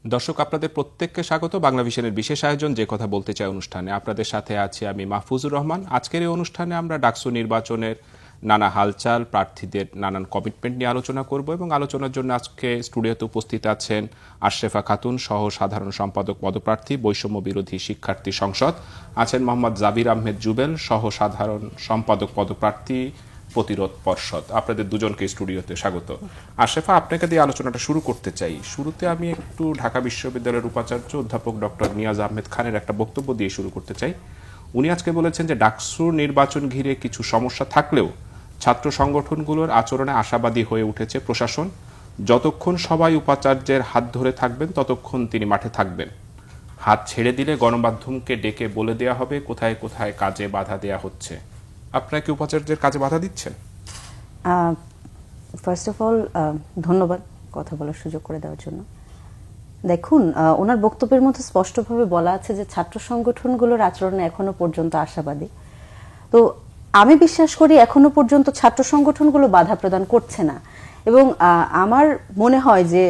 দর্শক, আপনাদের প্রত্যেককে স্বাগত বাংলা ভিশনের বিশেষ আয়োজন যে কথা বলতে চাই অনুষ্ঠানে। আপনাদের সাথে আছি আমি মাহফুজুর রহমান। আজকের এই অনুষ্ঠানে আমরা ডাকসু নির্বাচনের নানা হালচাল, প্রার্থীদের নানান কমিটমেন্ট নিয়ে আলোচনা করব এবং আলোচনার জন্য আজকে স্টুডিওতে উপস্থিত আছেন আশরেফা খাতুন, সহ সাধারণ সম্পাদক পদপ্রার্থী, বৈষম্য বিরোধী শিক্ষার্থী সংসদ, আছেন মোহাম্মদ জাবির আহমেদ জুবেল, সহ সাধারণ সম্পাদক পদপ্রার্থী, প্রতিরোধ পর্ষদ। আপনাদের দুজনকে স্টুডিওতে স্বাগত। আশরেফা, আপনাকে দিয়ে আলোচনাটা শুরু করতে চাই। শুরুতে আমি একটু ঢাকা বিশ্ববিদ্যালয়ের উপাচার্য অধ্যাপক ডক্টর নিয়াজ আহমেদ খানের একটা বক্তব্য দিয়ে শুরু করতে চাই। উনি আজকে বলেছেন যে ডাকসু নির্বাচন ঘিরে কিছু সমস্যা থাকলেও ছাত্র সংগঠনগুলোর আচরণে আশাবাদী হয়ে উঠেছে প্রশাসন। যতক্ষণ সবাই উপাচার্যের হাত ধরে থাকবেন ততক্ষণ তিনি মাঠে থাকবেন। হাত ছেড়ে দিলে গণমাধ্যমকে ডেকে বলে দেয়া হবে কোথায় কোথায় কাজে বাধা দেয়া হচ্ছে। আপনারা কি উপাচার্যের কাজে বাধা দিচ্ছেন? ফার্স্ট অফ অল ধন্যবাদ কথা বলার সুযোগ করে দেওয়ার জন্য। দেখুন, ওনার বক্তব্যের মধ্যে স্পষ্টভাবে বলা আছে যে ছাত্র সংগঠনগুলোর আচরণে এখনো পর্যন্ত আশাবাদী। তো আমি বিশ্বাস করি এখনো পর্যন্ত ছাত্র সংগঠনগুলো বাধা প্রদান করছে না, এবং আমার মনে হয় যে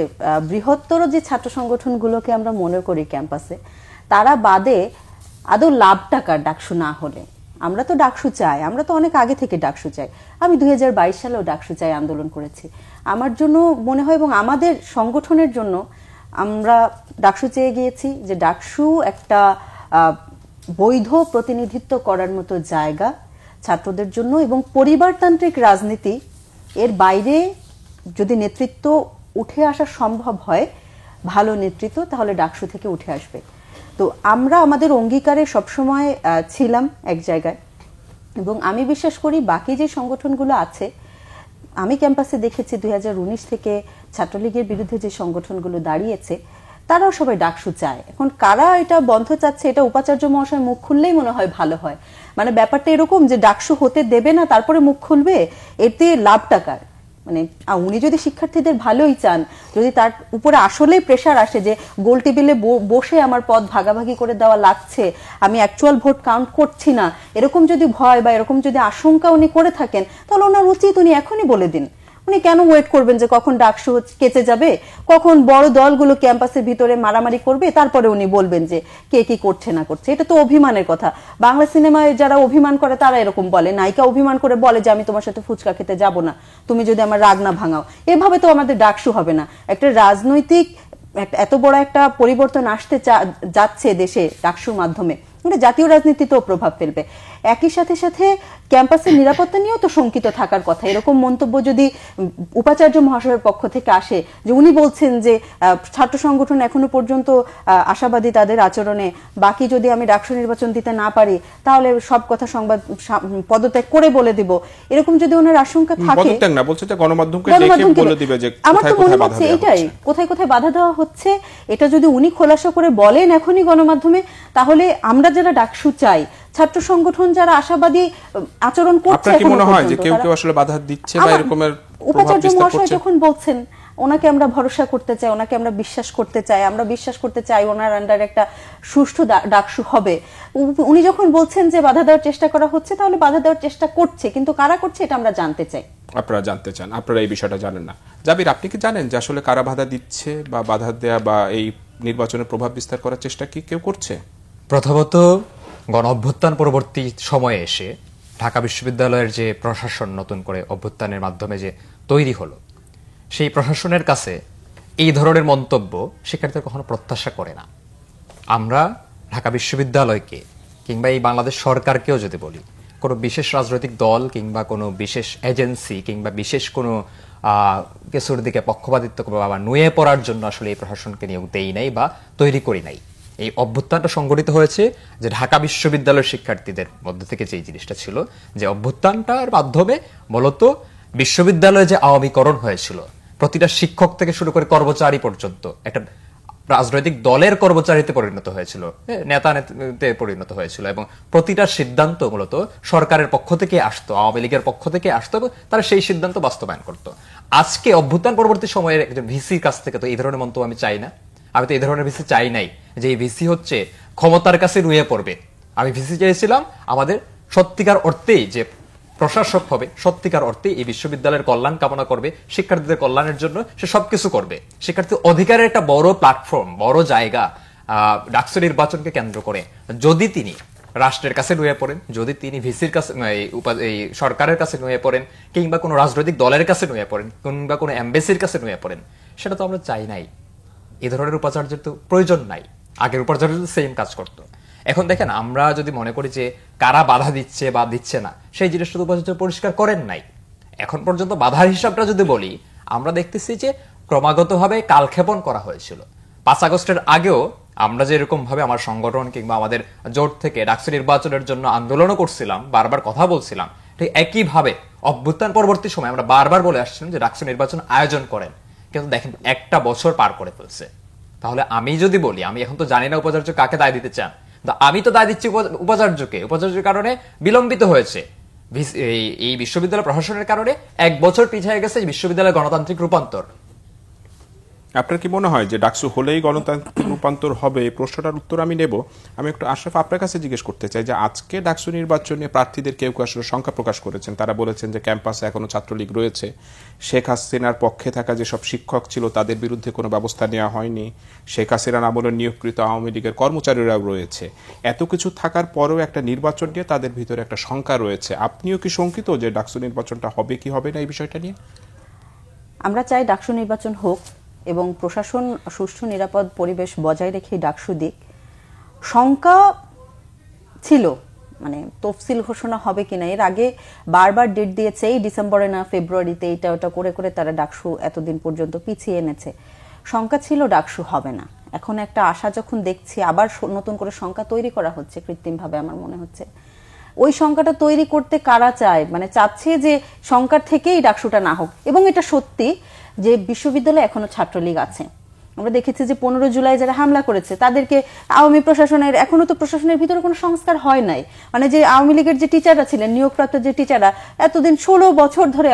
বৃহত্তর যে ছাত্র সংগঠনগুলোকে আমরা মনে করি ক্যাম্পাসে, তারা বাদে আদৌ লাভ টাকার ডাকসু না হলে। আমরা তো ডাকসু চাই, আমরা তো অনেক আগে থেকে ডাকসু চাই। আমি 2022 সালেও ডাকসু চাই আন্দোলন করেছি। আমার জন্য মনে হয় এবং আমাদের সংগঠনের জন্য আমরা ডাকসু চেয়ে গিয়েছি যে ডাকসু একটা বৈধ প্রতিনিধিত্ব করার মতো জায়গা ছাত্রদের জন্য, এবং পরিবারতান্ত্রিক রাজনীতি এর বাইরে যদি নেতৃত্ব উঠে আসা সম্ভব হয়, ভালো নেতৃত্ব, তাহলে ডাকসু থেকে উঠে আসবে। তো আমরা আমাদের অঙ্গীকারে সবসময় ছিলাম এক জায়গায়, এবং আমি বিশ্বাস করি বাকি যে সংগঠনগুলো আছে, আমি ক্যাম্পাসে দেখেছি 2019 থেকে ছাত্রলীগের বিরুদ্ধে যে সংগঠনগুলো দাঁড়িয়েছে, তারাও সবাই ডাকসু চায়। এখন কারা এটা বন্ধ চাচ্ছে, এটা উপাচার্য মহাশয় মুখ খুললেই মনে হয় ভালো হয়। মানে ব্যাপারটা এরকম যে ডাকসু হতে দেবে না, তারপরে মুখ খুলবে, এতে লাভ টাকার। মানে উনি যদি শিক্ষার্থীদের ভালোই চান, যদি তার উপরে আসলেই প্রেশার আসে যে গোল টেবিলে বসে আমার পদ ভাগাভাগি করে দেওয়া লাগছে, আমি অ্যাকচুয়াল ভোট কাউন্ট করছি না, এরকম যদি ভয় বা এরকম যদি আশঙ্কা উনি করে থাকেন, তাহলে ওনার উচিত উনি এখনই বলে দিন। উনি কেন ওয়েট করবেন যে কখন ডাকসু কেচে যাবে, কখন বড় দলগুলো ক্যাম্পাসের ভিতরে মারামারি করবে, তারপরে উনি বলবেন যে কে কি করছে না করছে। এটা তো অভিমানের কথা। বাংলা সিনেমায় যারা অভিমান করে তারা এরকম বলে, নায়িকা অভিমান করে বলে যে আমি তোমার সাথে ফুচকা খেতে যাব না, তুমি যদি আমার রাগ না ভাঙাও। এভাবে তো আমাদের ডাকসু হবে না। একটা রাজনৈতিক এত বড় একটা পরিবর্তন আসতে যাচ্ছে দেশে ডাকসুর মাধ্যমে, জাতীয় রাজনীতিতেও প্রভাব ফেলবে। একই সাথে সাথে ক্যাম্পাসের নিরাপত্তা নিয়েও তো শঙ্কিত থাকার কথা। এরকম মন্তব্য যদি উপাচার্য মহাশয়ের পক্ষ থেকে আসে যে উনি বলছেন যে ছাত্র সংগঠন এখনো পর্যন্ত আশাবাদী তাদের আচরণে, বাকি যদি আমি ডাকসু নির্বাচন দিতে না পারি তাহলে সব কথা সংবাদ পদত্যাগ করে বলে দিব, এরকম যদি ওনার আশঙ্কা থাকে, আমার তো মনে হচ্ছে এটাই কোথায় কোথায় বাধা দেওয়া হচ্ছে, এটা যদি উনি খোলাসা করে বলেন এখনই গণমাধ্যমে, তাহলে আমরা যারা ডাকসু চাই, ছাত্র সংগঠন যারা আশাবাদী আচরণ করছে, উপাচার্য মহাশয় যখন বলছেন ওনাকে আমরা ভরসা করতে চাই, ওনাকে আমরা বিশ্বাস করতে চাই, আমরা বিশ্বাস করতে চাই ওনার আন্ডারে একটা সুষ্ঠু ডাকসু হবে। উনি যখন বলছেন যে বাধা দেওয়ার চেষ্টা করা হচ্ছে, তাহলে বাধা দেওয়ার চেষ্টা করছে, কিন্তু কারা করছে এটা আমরা জানতে চাই। আপনারা জানতে চান, আপনারা এই বিষয়টা জানেন না। জাবির, আপনি কি জানেন যে আসলে কারা বাধা দিচ্ছে বা বাধা দেয়া বা এই নির্বাচনের প্রভাব বিস্তার করার চেষ্টা কি কেউ করছে? প্রথমত, গণ অভ্যুত্থান পরবর্তী সময়ে এসে ঢাকা বিশ্ববিদ্যালয়ের যে প্রশাসন নতুন করে অভ্যুত্থানের মাধ্যমে যে তৈরি হলো, সেই প্রশাসনের কাছে এই ধরনের মন্তব্য শিক্ষার্থীরা কখনো প্রত্যাশা করে না। আমরা ঢাকা বিশ্ববিদ্যালয়কে কিংবা এই বাংলাদেশ সরকারকেও যদি বলি, কোনো বিশেষ রাজনৈতিক দল কিংবা কোনো বিশেষ এজেন্সি কিংবা বিশেষ কোনো কিছুর দিকে পক্ষপাতিত্ব বা নুয়ে পড়ার জন্য আসলে এই প্রশাসনকে নিয়োগ দেই নাই বা তৈরি করি নাই। এই অভ্যুত্থানটা সংগঠিত হয়েছে যে ঢাকা বিশ্ববিদ্যালয়ের শিক্ষার্থীদের মধ্যে থেকে যে জিনিসটা ছিল, যে অভ্যুত্থানটার মাধ্যমে মূলত বিশ্ববিদ্যালয়ে যে আওয়ামীকরণ হয়েছিল, প্রতিটা শিক্ষক থেকে শুরু করে কর্মচারী পর্যন্ত একটা রাজনৈতিক দলের কর্মচারীতে পরিণত হয়েছিল, নেতা নেত্রীতে পরিণত হয়েছিল, এবং প্রতিটা সিদ্ধান্ত মূলত সরকারের পক্ষ থেকে আসতো, আওয়ামী লীগের পক্ষ থেকে আসতো, এবং তারা সেই সিদ্ধান্ত বাস্তবায়ন করত। আজকে অভ্যুত্থান পরবর্তী সময়ে একজন ভিসির কাছ থেকে তো এই ধরনের মন্তব্য আমি চাই না। আমি তো এই ধরনের ভিসি চাই নাই যে এই ভিসি হচ্ছে ক্ষমতার কাছে নুয়ে পড়বে। আমি ভিসি চেয়েছিলাম আমাদের সত্যিকার অর্থেই যে প্রশাসক হবে, সত্যিকার অর্থে এই বিশ্ববিদ্যালয়ের কল্যাণ কামনা করবে, শিক্ষার্থীদের কল্যাণের জন্য সে সবকিছু করবে। শিক্ষার্থী অধিকারের একটা বড় প্ল্যাটফর্ম, বড় জায়গা ডাকসু নির্বাচনকে কেন্দ্র করে যদি তিনি রাষ্ট্রের কাছে নুয়ে পড়েন, যদি তিনি ভিসির কাছে, এই সরকারের কাছে নুয়ে পড়েন, কিংবা কোনো রাজনৈতিক দলের কাছে নুয়ে পড়েন, কিংবা কোনো এমবেসির কাছে নুয়ে পড়েন, সেটা তো আমরা চাই নাই। এই ধরনের উপাচার্যের তো প্রয়োজন নাই। আগের উপাচার্য সেম কাজ করতো। এখন দেখেন, আমরা যদি মনে করি যে কারা বাধা দিচ্ছে বা দিচ্ছে না, সেই জিনিসটা তো উপাচার্য পরিষ্কার করেন নাই। এখন পর্যন্ত বাধার হিসাবটা যদি বলি, আমরা দেখতেছি যে ক্রমাগতভাবে কালক্ষেপণ করা হয়েছিল। 5 আগস্টের আগেও আমরা যেরকম ভাবে আমার সংগঠন কিংবা আমাদের জোট থেকে ডাকসু নির্বাচনের জন্য আন্দোলনও করছিলাম, বারবার কথা বলছিলাম, ঠিক একইভাবে অভ্যুত্থান পরবর্তী সময় আমরা বারবার বলে আসছিলাম যে ডাকসু নির্বাচন আয়োজন করেন। কিন্তু দেখেন, একটা বছর পার করে ফেলছে। তাহলে আমি যদি বলি, আমি এখন তো জানি না উপাচার্য কাকে দায় দিতে চান, আমি তো দায় দিচ্ছি উপাচার্যকে। উপাচার্যের কারণে বিলম্বিত হয়েছে, এই বিশ্ববিদ্যালয় প্রশাসনের কারণে 1 বছর পিছিয়ে গেছে বিশ্ববিদ্যালয় গণতান্ত্রিক রূপান্তর। আপনার কি মনে হয় যে ডাকসু হলেই গণতান্ত্রিক রূপান্তর হবে? এই প্রশ্নটার উত্তর আমি নেব। আমি একটু আশরাফ আপনার কাছে জিজ্ঞেস করতে চাই যে আজকে ডাকসু নির্বাচনে প্রার্থীদের কেউ কেউ আসলে সংখ্যা প্রকাশ করেছেন। তারা বলেছেন যে ক্যাম্পাসে এখনো ছাত্রলীগ রয়েছে, শেখ হাসিনার পক্ষে থাকা যেসব শিক্ষক ছিল তাদের বিরুদ্ধে কোনো ব্যবস্থা নেওয়া হয়নি, শেখ হাসিনার আমলে নিয়োগকৃত আওয়ামী লীগের কর্মচারীরাও রয়েছে। এত কিছু থাকার পরেও একটা নির্বাচন নিয়ে তাদের ভিতরে একটা শঙ্কা রয়েছে। আপনিও কি শঙ্কিত যে ডাকসু নির্বাচনটা হবে কি হবে না এই বিষয়টা নিয়ে? আমরা চাই ডাকসু নির্বাচন হোক এবং প্রশাসন সুষ্ঠু নিরাপদ পরিবেশ বজায় রেখে ডাকসু দিক। শঙ্কা ছিল, মানে তফসিল ঘোষণা হবে কিনা, এর আগে বারবার ডেট দিয়েছে, এই ডিসেম্বরে না ফেব্রুয়ারিতে, এটা ওটা করে করে তারা ডাকসু এতদিন পর্যন্ত পিছিয়ে এনেছে। শঙ্কা ছিল ডাকসু হবে না। এখন একটা আশা যখন দেখছি, আবার নতুন করে শঙ্কা তৈরি করা হচ্ছে কৃত্রিমভাবে, আমার মনে হচ্ছে ওই শঙ্কাটা তৈরি করতে কারা চায়, মানে চাচ্ছে যে শঙ্কার থেকেই ডাকসুটা না হোক। এবং এটা সত্যি যে বিশ্ববিদ্যালয়ে এখনো ছাত্রলীগ আছে। আমরা দেখেছি যে 15 জুলাই যারা হামলা করেছে তাদেরকে আওয়ামী প্রশাসনের, এখনো তো প্রশাসনের ভিতরে কোনো সংস্কার হয় নাই। মানে যে আওয়ামী লীগের যে টিচাররা ছিলেন, নিয়োগপ্রাপ্ত যে টিচাররা এতদিন 16 বছর ধরে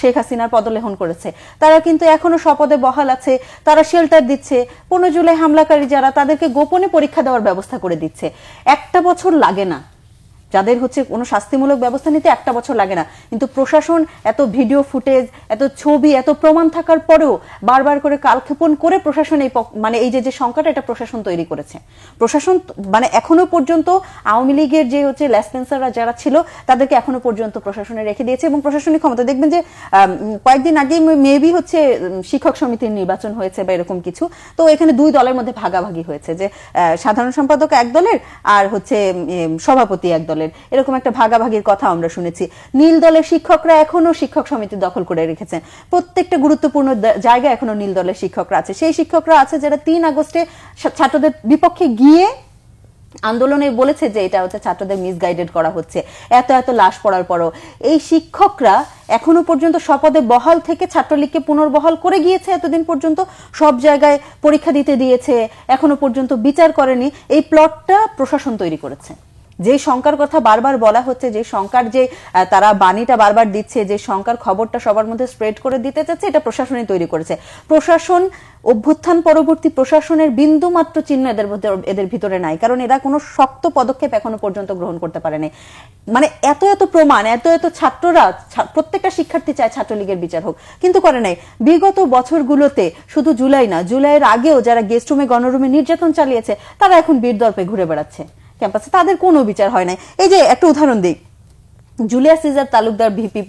শেখ হাসিনার পদলেহন করেছে, তারা কিন্তু এখনো শপথে বহাল আছে, তারা শেল্টার দিচ্ছে। 15 জুলাই হামলাকারী যারা, তাদেরকে গোপনে পরীক্ষা দেওয়ার ব্যবস্থা করে দিচ্ছে। 1টা বছর লাগে না, যাদের হচ্ছে কোনো শাস্তিমূলক ব্যবস্থা নিতে 1টা বছর লাগে না। কিন্তু প্রশাসন এত ভিডিও ফুটেজ, এত ছবি, এত প্রমাণ থাকার পরেও বারবার করে কালক্ষেপণ করে প্রশাসন মানে এই যে সংকট, এটা প্রশাসন তৈরি করেছে। প্রশাসন মানে এখনো পর্যন্ত আওয়ামী লীগের যে হচ্ছে লেসপেন্সাররা যারা ছিল তাদেরকে এখনো পর্যন্ত প্রশাসনে রেখে দিয়েছে। এবং প্রশাসনিক ক্ষমতা দেখবেন যে কয়েকদিন আগে মেবি হচ্ছে শিক্ষক সমিতির নির্বাচন হয়েছে বা এরকম কিছু, তো এখানে 2 দলের মধ্যে ভাগাভাগি হয়েছে, যে সাধারণ সম্পাদক এক দলের আর হচ্ছে সভাপতি এক দলের, এরকম একটা ভাগাভাগির কথা আমরা শুনেছি। নীল দলের শিক্ষকরা এখনো শিক্ষক সমিতি দখল করে রেখেছেন। প্রত্যেকটা গুরুত্বপূর্ণ জায়গায় এখনো নীল দলের শিক্ষকরা আছে। সেই শিক্ষকরা আছে যারা 3 আগস্টে ছাত্রদের বিপক্ষে গিয়ে আন্দোলনে বলেছে যে এটা হচ্ছে ছাত্রদের মিসগাইডেড করা হচ্ছে। এত এত লাশ পড়ার পরও এই শিক্ষকরা এখনো পর্যন্ত শপথে বহাল থেকে ছাত্রলীগকে পুনর্বহাল করে গিয়েছে। এতদিন পর্যন্ত সব জায়গায় পরীক্ষা দিতে দিয়েছে, এখনো পর্যন্ত বিচার করেনি। এই প্লটটা প্রশাসন তৈরি করেছে। যে শঙ্কার কথা বারবার বলা হচ্ছে, যে শঙ্কার যে তারা বাণীটা বারবার দিচ্ছে, যে শঙ্কার খবরটা সবার মধ্যে স্প্রেড করে দিতে চাচ্ছে, এটা প্রশাসনই তৈরি করেছে। প্রশাসন, অভ্যুত্থান পরবর্তী প্রশাসনের বিন্দু মাত্র চিহ্ন এদের ভিতরে নাই, কারণ এরা কোনো শক্ত পদক্ষেপ এখনো পর্যন্ত গ্রহণ করতে পারেনি। মানে এত এত প্রমাণ, এত এত ছাত্ররা, প্রত্যেকটা শিক্ষার্থী চায় ছাত্রলীগের বিচার হোক, কিন্তু করে নাই। বিগত বছরগুলোতে শুধু জুলাই না, জুলাইয়ের আগেও যারা গেস্ট রুমে, গণরুমে নির্যাতন চালিয়েছে, তারা এখন বীরদর্পে ঘুরে বেড়াচ্ছে ক্যাম্পাসে, তাদের কোনো বিচার হয় নাই। এই যে একটা উদাহরণ দিই, জুলিয়া সিজার তালুকদার ভিপি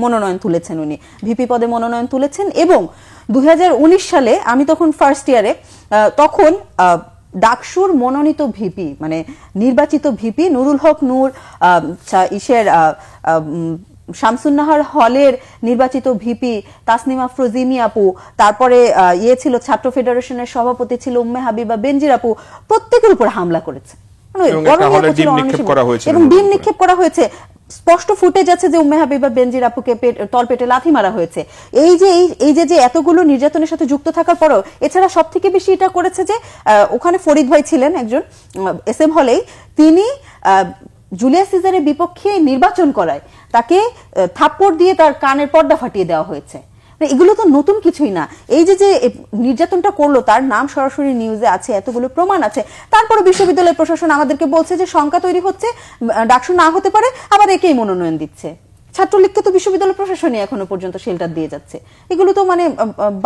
মনোনয়ন তুলেছেন, উনি ভিপি পদে মনোনয়ন তুলেছেন। এবং 2019 সালে আমি তখন ফার্স্ট ইয়ারে, তখন ডাকসুর মনোনীত ভিপি, মানে নির্বাচিত ভিপি নুরুল হক নূর, শামসুন্নাহার হলের নির্বাচিত ভিপি তাসনিম আফরোজিমি আপু, তারপরে ছিল ছাত্র ফেডারেশনের সভাপতি ছিল উম্মে হাবিবা বেনজির আপু, প্রত্যেকের উপর হামলা করেছে এবং ডিম নিক্ষেপ করা হয়েছে। স্পষ্ট ফুটেজ আছে যে উম্মে হাবিবা বেনজির আপুকে তলপেটে লাথি মারা হয়েছে। এই যে এতগুলো নির্যাতনের সাথে যুক্ত থাকার পরও, এছাড়া সব থেকে বেশি এটা করেছে যে ওখানে ফরিদ ভাই ছিলেন একজন SM হলেই, তিনি জুলিয়া সিজারের বিপক্ষে নির্বাচন করায় তাকে থাপ্পড় দিয়ে তার কানের পর্দা ফাটিয়ে দেওয়া হয়েছে। মানে এগুলো তো নতুন কিছুই না। এই যে যে নির্যাতনটা করলো তার নাম সরাসরি নিউজে আছে, এতগুলো প্রমাণ আছে, তারপরে বিশ্ববিদ্যালয় প্রশাসন আমাদেরকে বলছে যে শঙ্কা তৈরি হচ্ছে, ডাকসু না হতে পারে, আবার একেই মনোনয়ন দিচ্ছে। ছাত্রলীগকে তো বিশ্ববিদ্যালয় প্রশাসনই এখনো পর্যন্ত শেল্টার দিয়ে যাচ্ছে। এগুলো তো মানে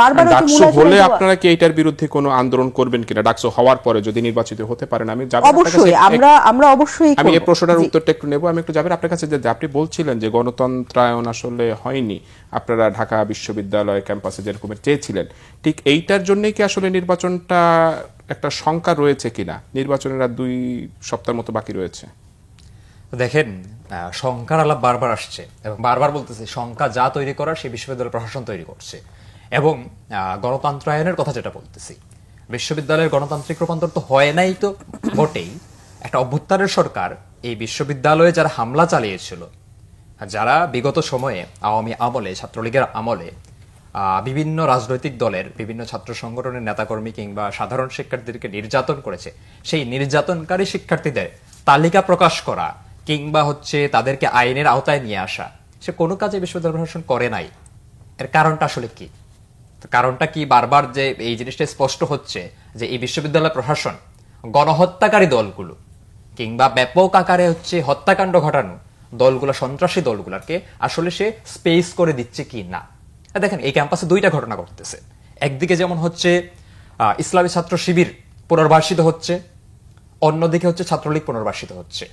বারবার ডাকসু হলে আপনারা কি এটার বিরুদ্ধে কোনো আন্দোলন করবেন কিনা? ডাকসু হওয়ার পরে যদি নির্বাচিত হতে পারেন, আমি অবশ্যই আমরা অবশ্যই আমি এই প্রশ্নটার উত্তরটা একটু নেব। আমি একটু যাবেন আপনার কাছে, যে আপনি বলছিলেন যে গণতন্ত্রায়ন আসলে হয়নি, আপনারা ঢাকা বিশ্ববিদ্যালয় ক্যাম্পাসে যেরকম চেয়েছিলেন, ঠিক এইটার জন্যই কি আসলে নির্বাচনটা একটা শঙ্কা রয়েছে কিনা? নির্বাচনের আর 2 সপ্তাহের মতো বাকি রয়েছে। দেখেন, শঙ্কার আলাপ বারবার আসছে এবং বারবার বলতেছে শঙ্কা যা তৈরি করার সেই বিশ্ববিদ্যালয় প্রশাসন তৈরি করছে। এবং গণতন্ত্রায়নের কথা যেটা বলতেছি, বিশ্ববিদ্যালয়ের গণতান্ত্রিক রূপান্তর তো হয় নাই তো বটেই, একটা অভ্যুত্থানের সরকার এই বিশ্ববিদ্যালয়ে যারা হামলা চালিয়েছিল, যারা বিগত সময়ে আওয়ামী আমলে, ছাত্রলীগের আমলে বিভিন্ন রাজনৈতিক দলের বিভিন্ন ছাত্র সংগঠনের নেতাকর্মী কিংবা সাধারণ শিক্ষার্থীদেরকে নির্যাতন করেছে, সেই নির্যাতনকারী শিক্ষার্থীদের তালিকা প্রকাশ করা কিংবা তাদেরকে আইনের আওতায় নিয়ে আসা, সে কোনো কাজে বিশ্ববিদ্যালয় প্রশাসন করে নাই। এর কারণটা আসলে কি? কারণটা কি? বারবার যে এই জিনিসটা স্পষ্ট হচ্ছে যে এই বিশ্ববিদ্যালয় প্রশাসন গণহত্যাকারী দলগুলো কিংবা ব্যাপক আকারে হত্যাকাণ্ড ঘটানো দলগুলো, সন্ত্রাসী দলগুলোকে আসলে সে স্পেস করে দিচ্ছে কি না। দেখেন, এই ক্যাম্পাসে 2টা ঘটনা ঘটতেছে। একদিকে যেমন ইসলামী ছাত্র শিবির পুনর্বাসিত হচ্ছে, অন্যদিকে ছাত্রলীগ পুনর্বাসিত হচ্ছে।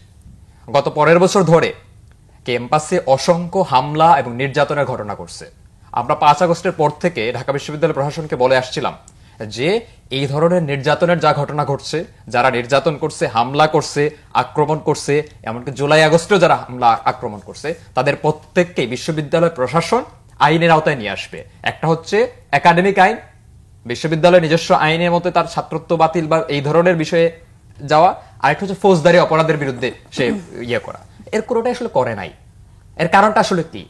গত 15 বছর ধরে ক্যাম্পাসে অসংখ্য হামলা এবং নির্যাতনের ঘটনা করছে। আমরা 5 আগস্টের পর থেকে ঢাকা বিশ্ববিদ্যালয় প্রশাসনকে বলে আসছিলাম যে এই ধরনের নির্যাতনের যা ঘটনা ঘটছে, যারা নির্যাতন করছে, হামলা করছে, আক্রমণ করছে, এমনকি জুলাই আগস্টেও যারা হামলা আক্রমণ করছে, তাদের প্রত্যেককে বিশ্ববিদ্যালয় প্রশাসন আইনের আওতায় নিয়ে আসবে। একটা একাডেমিক আইন, বিশ্ববিদ্যালয়ের নিজস্ব আইনের মতে তার ছাত্রত্ব বাতিল বা এই ধরনের বিষয়ে যাওয়া, আরেকটা ফৌজদারি অপরাধের বিরুদ্ধে সে করা। এর কোনোটাই আসলে করে নাই। এর কারণটা আসলে কি?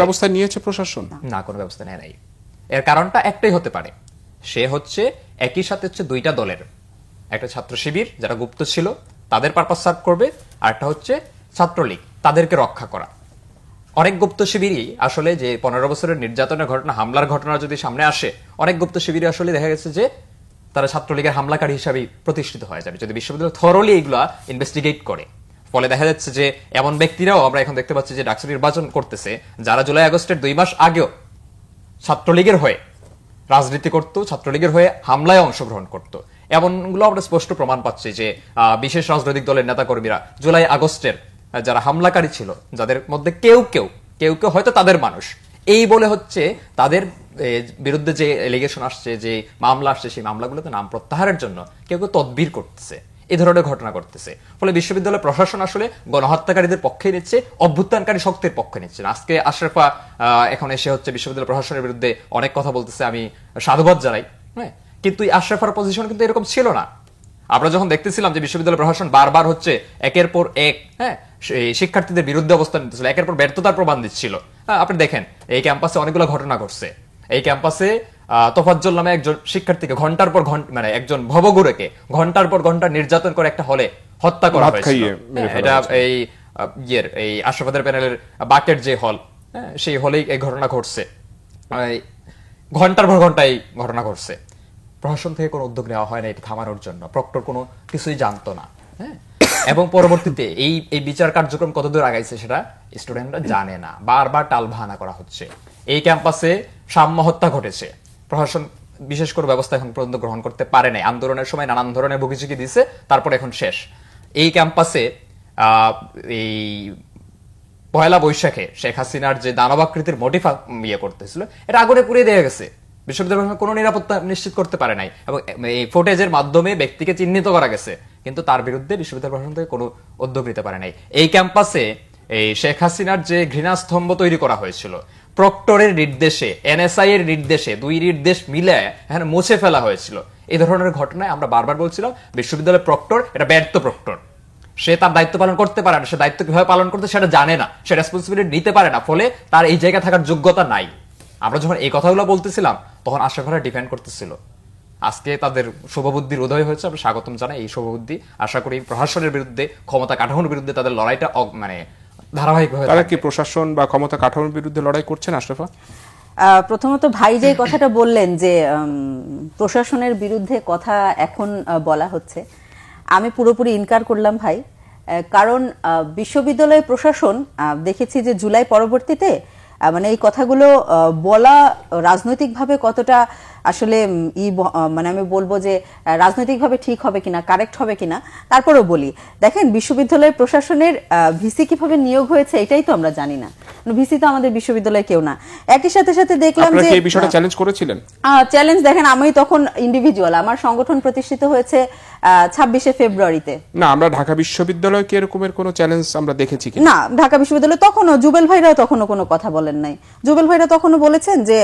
ব্যবস্থা নিয়েছে প্রশাসন? না, কোনো ব্যবস্থা নেয় নাই। এর কারণটা একটাই হতে পারে, সে একই সাথে 2টা দলের, একটা ছাত্র শিবির যারা গুপ্ত ছিল তাদের পারপাস সার্ভ করবে, আর একটা ছাত্রলীগ, তাদেরকে রক্ষা করা। অনেক গুপ্ত শিবিরই আসলে যে 15 বছরের নির্যাতনের ঘটনা, হামলার ঘটনা যদি সামনে আসে, অনেক গুপ্ত শিবিরই আসলে দেখা গেছে যে তারা ছাত্রলীগের হামলাকারী হিসাবে প্রতিষ্ঠিত হয়ে যাবে যদি বিশ্ববিদ্যালয় থরলি এগুলা ইনভেস্টিগেট করে। ফলে দেখা যাচ্ছে যে এমন ব্যক্তিরাও আমরা এখন দেখতে পাচ্ছি যে ডাকসু নির্বাচন করতেছে, যারা জুলাই আগস্টের 2 মাস আগেও ছাত্রলীগের হয়ে রাজনীতি করত, ছাত্রলীগের হয়ে হামলায় অংশগ্রহণ করত। এমনগুলো আমরা স্পষ্ট প্রমাণ পাচ্ছি যে বিশেষ রাজনৈতিক দলের নেতাকর্মীরা জুলাই আগস্টের যারা হামলাকারী ছিল, যাদের মধ্যে কেউ কেউ হয়তো তাদের মানুষ, এই বলে তাদের বিরুদ্ধে যে এলিগেশন আসছে, যে মামলা আসছে, সেই মামলাগুলোতে নাম প্রত্যাহারের জন্য কেউ তদবির করতেছে, এই ধরনের ঘটনা করতেছে। ফলে বিশ্ববিদ্যালয় প্রশাসন আসলে গণহত্যাকারীদের পক্ষে নিচ্ছে, অভ্যুত্থানকারী শক্তির পক্ষে নিচ্ছে না। আজকে আশরাফা এখন এসে বিশ্ববিদ্যালয় প্রশাসনের বিরুদ্ধে অনেক কথা বলতেছে, আমি সাধুবাদ জানাই। হ্যাঁ, কিন্তু আশরাফার পজিশন কিন্তু এরকম ছিল না। আমরা যখন দেখতেছিলাম যে বিশ্ববিদ্যালয় প্রশাসন বারবার একের পর এক শিক্ষার্থীদের বিরুদ্ধে অবস্থান নিতেছিল, একের পর ব্যর্থতার প্রমাণ দিচ্ছিল। আপনি দেখেন, এই ক্যাম্পাসে অনেকগুলো ঘটনা ঘটছে। এই ক্যাম্পাসে তোফাজ্জল নামে একজন শিক্ষার্থীকে ঘন্টার পর ঘন্টা, একজন ভবঘুরেকে ঘন্টার পর ঘন্টা নির্যাতন করে একটা হলে হত্যা করা হয়েছিল। এটা এই আশরাফাদের প্যানেলের বাকের যে হল, সেই হলেই এই ঘটনা ঘটছে। ঘন্টার পর ঘন্টা এই ঘটনা ঘটছে। প্রশাসন থেকে কোনো উদ্যোগ নেওয়া হয় না এটা থামানোর জন্য। প্রক্টর কোনো কিছুই জানতো না। হ্যাঁ, এবং পরবর্তীতে এই বিচার কার্যক্রম কতদূর আগাইছে সেটা স্টুডেন্টরা জানে না, বারবার টালবাহানা করা হচ্ছে। এই ক্যাম্পাসে সাম্য হত্যা ঘটেছে, প্রশাসন বিশেষ করে ব্যবস্থা এখন পর্যন্ত গ্রহণ করতে পারে নাই। আন্দোলনের সময় নানান ধরনের ভুগিচুকি দিছে, তারপর এখন শেষ। এই ক্যাম্পাসে এই 1 বৈশাখে শেখ হাসিনার যে দানবাকৃতির মোটিফ করতেছিল, এটা আগুনে পুড়িয়ে দেওয়া গেছে। বিশ্ববিদ্যালয় কোনো নিরাপত্তা নিশ্চিত করতে পারে নাই, এবং এই ফুটেজের মাধ্যমে ব্যক্তিকে চিহ্নিত করা গেছে, কিন্তু তার বিরুদ্ধে বিশ্ববিদ্যালয় প্রশাসন থেকে কোনো উদ্যোগ নিতে পারে নাই। এই ক্যাম্পাসে এই শেখ হাসিনার যে ঘৃণাস্তম্ভ তৈরি করা হয়েছিল, প্রক্টরের নির্দেশে, এনএসআই এর নির্দেশে, 2 নির্দেশ মিলে এখানে মুছে ফেলা হয়েছিল। এই ধরনের ঘটনায় আমরা বারবার বলছিলাম বিশ্ববিদ্যালয়ের প্রক্টর এটা ব্যর্থ প্রক্টর, সে তার দায়িত্ব পালন করতে পারে না, সে দায়িত্ব কিভাবে পালন করতে সেটা জানে না, সে রেসপন্সিবিলিটি নিতে পারে না, ফলে তার এই জায়গায় থাকার যোগ্যতা নাই। আমরা যখন এই কথাগুলো বলতেছিলাম তখন আশরাফরা ডিফেন্ড করতেছিল। আজকে তাদের শুভবুদ্ধির উদয় হয়েছে, আমরা স্বাগতম জানাই এই শুভবুদ্ধি। আশা করি প্রশাসনের বিরুদ্ধে, ক্ষমতা কাঠামোর বিরুদ্ধে তাদের লড়াইটা ধারাবাহিকভাবে। তারা কি প্রশাসন বা ক্ষমতা কাঠামোর বিরুদ্ধে লড়াই করছেন আশরাফা? প্রথমত ভাই যে কথাটা বললেন যে প্রশাসনের বিরুদ্ধে কথা এখন বলা হচ্ছে, আমি পুরোপুরি ইনকার করলাম ভাই। কারণ বিশ্ববিদ্যালয় প্রশাসন দেখেছি যে জুলাই পরবর্তীতে মানে এই কথাগুলো বলা রাজনৈতিকভাবে কতটা আসলে মানে আমি বলবো যে রাজনৈতিকভাবে ঠিক হবে কিনা, কারেক্ট হবে কিনা, তারপরেও বলি দেখেন বিশ্ববিদ্যালয় প্রশাসনের ভিসি কিভাবে নিয়োগ হয়েছে এটাই তো আমরা জানি না, ভিসি তো আমাদের বিশ্ববিদ্যালয়ে কেউ না। একই সাথে সাথে দেখলাম যে এই বিষয়টা চ্যালেঞ্জ করেছিলেন। চ্যালেঞ্জ দেখেন আমি তখন ইন্ডিভিজুয়াল, আমার সংগঠন প্রতিষ্ঠিত হয়েছে 26শে ফেব্রুয়ারিতে। না আমরা ঢাকা বিশ্ববিদ্যালয়ে কি এরকমের কোনো চ্যালেঞ্জ আমরা দেখেছি কি? না, ঢাকা বিশ্ববিদ্যালয়ে তখনও জুবেল ভাইরাও তখনও কোনো কথা বলেন নাই। জুবেল ভাইরা তখনও বলেছেন যে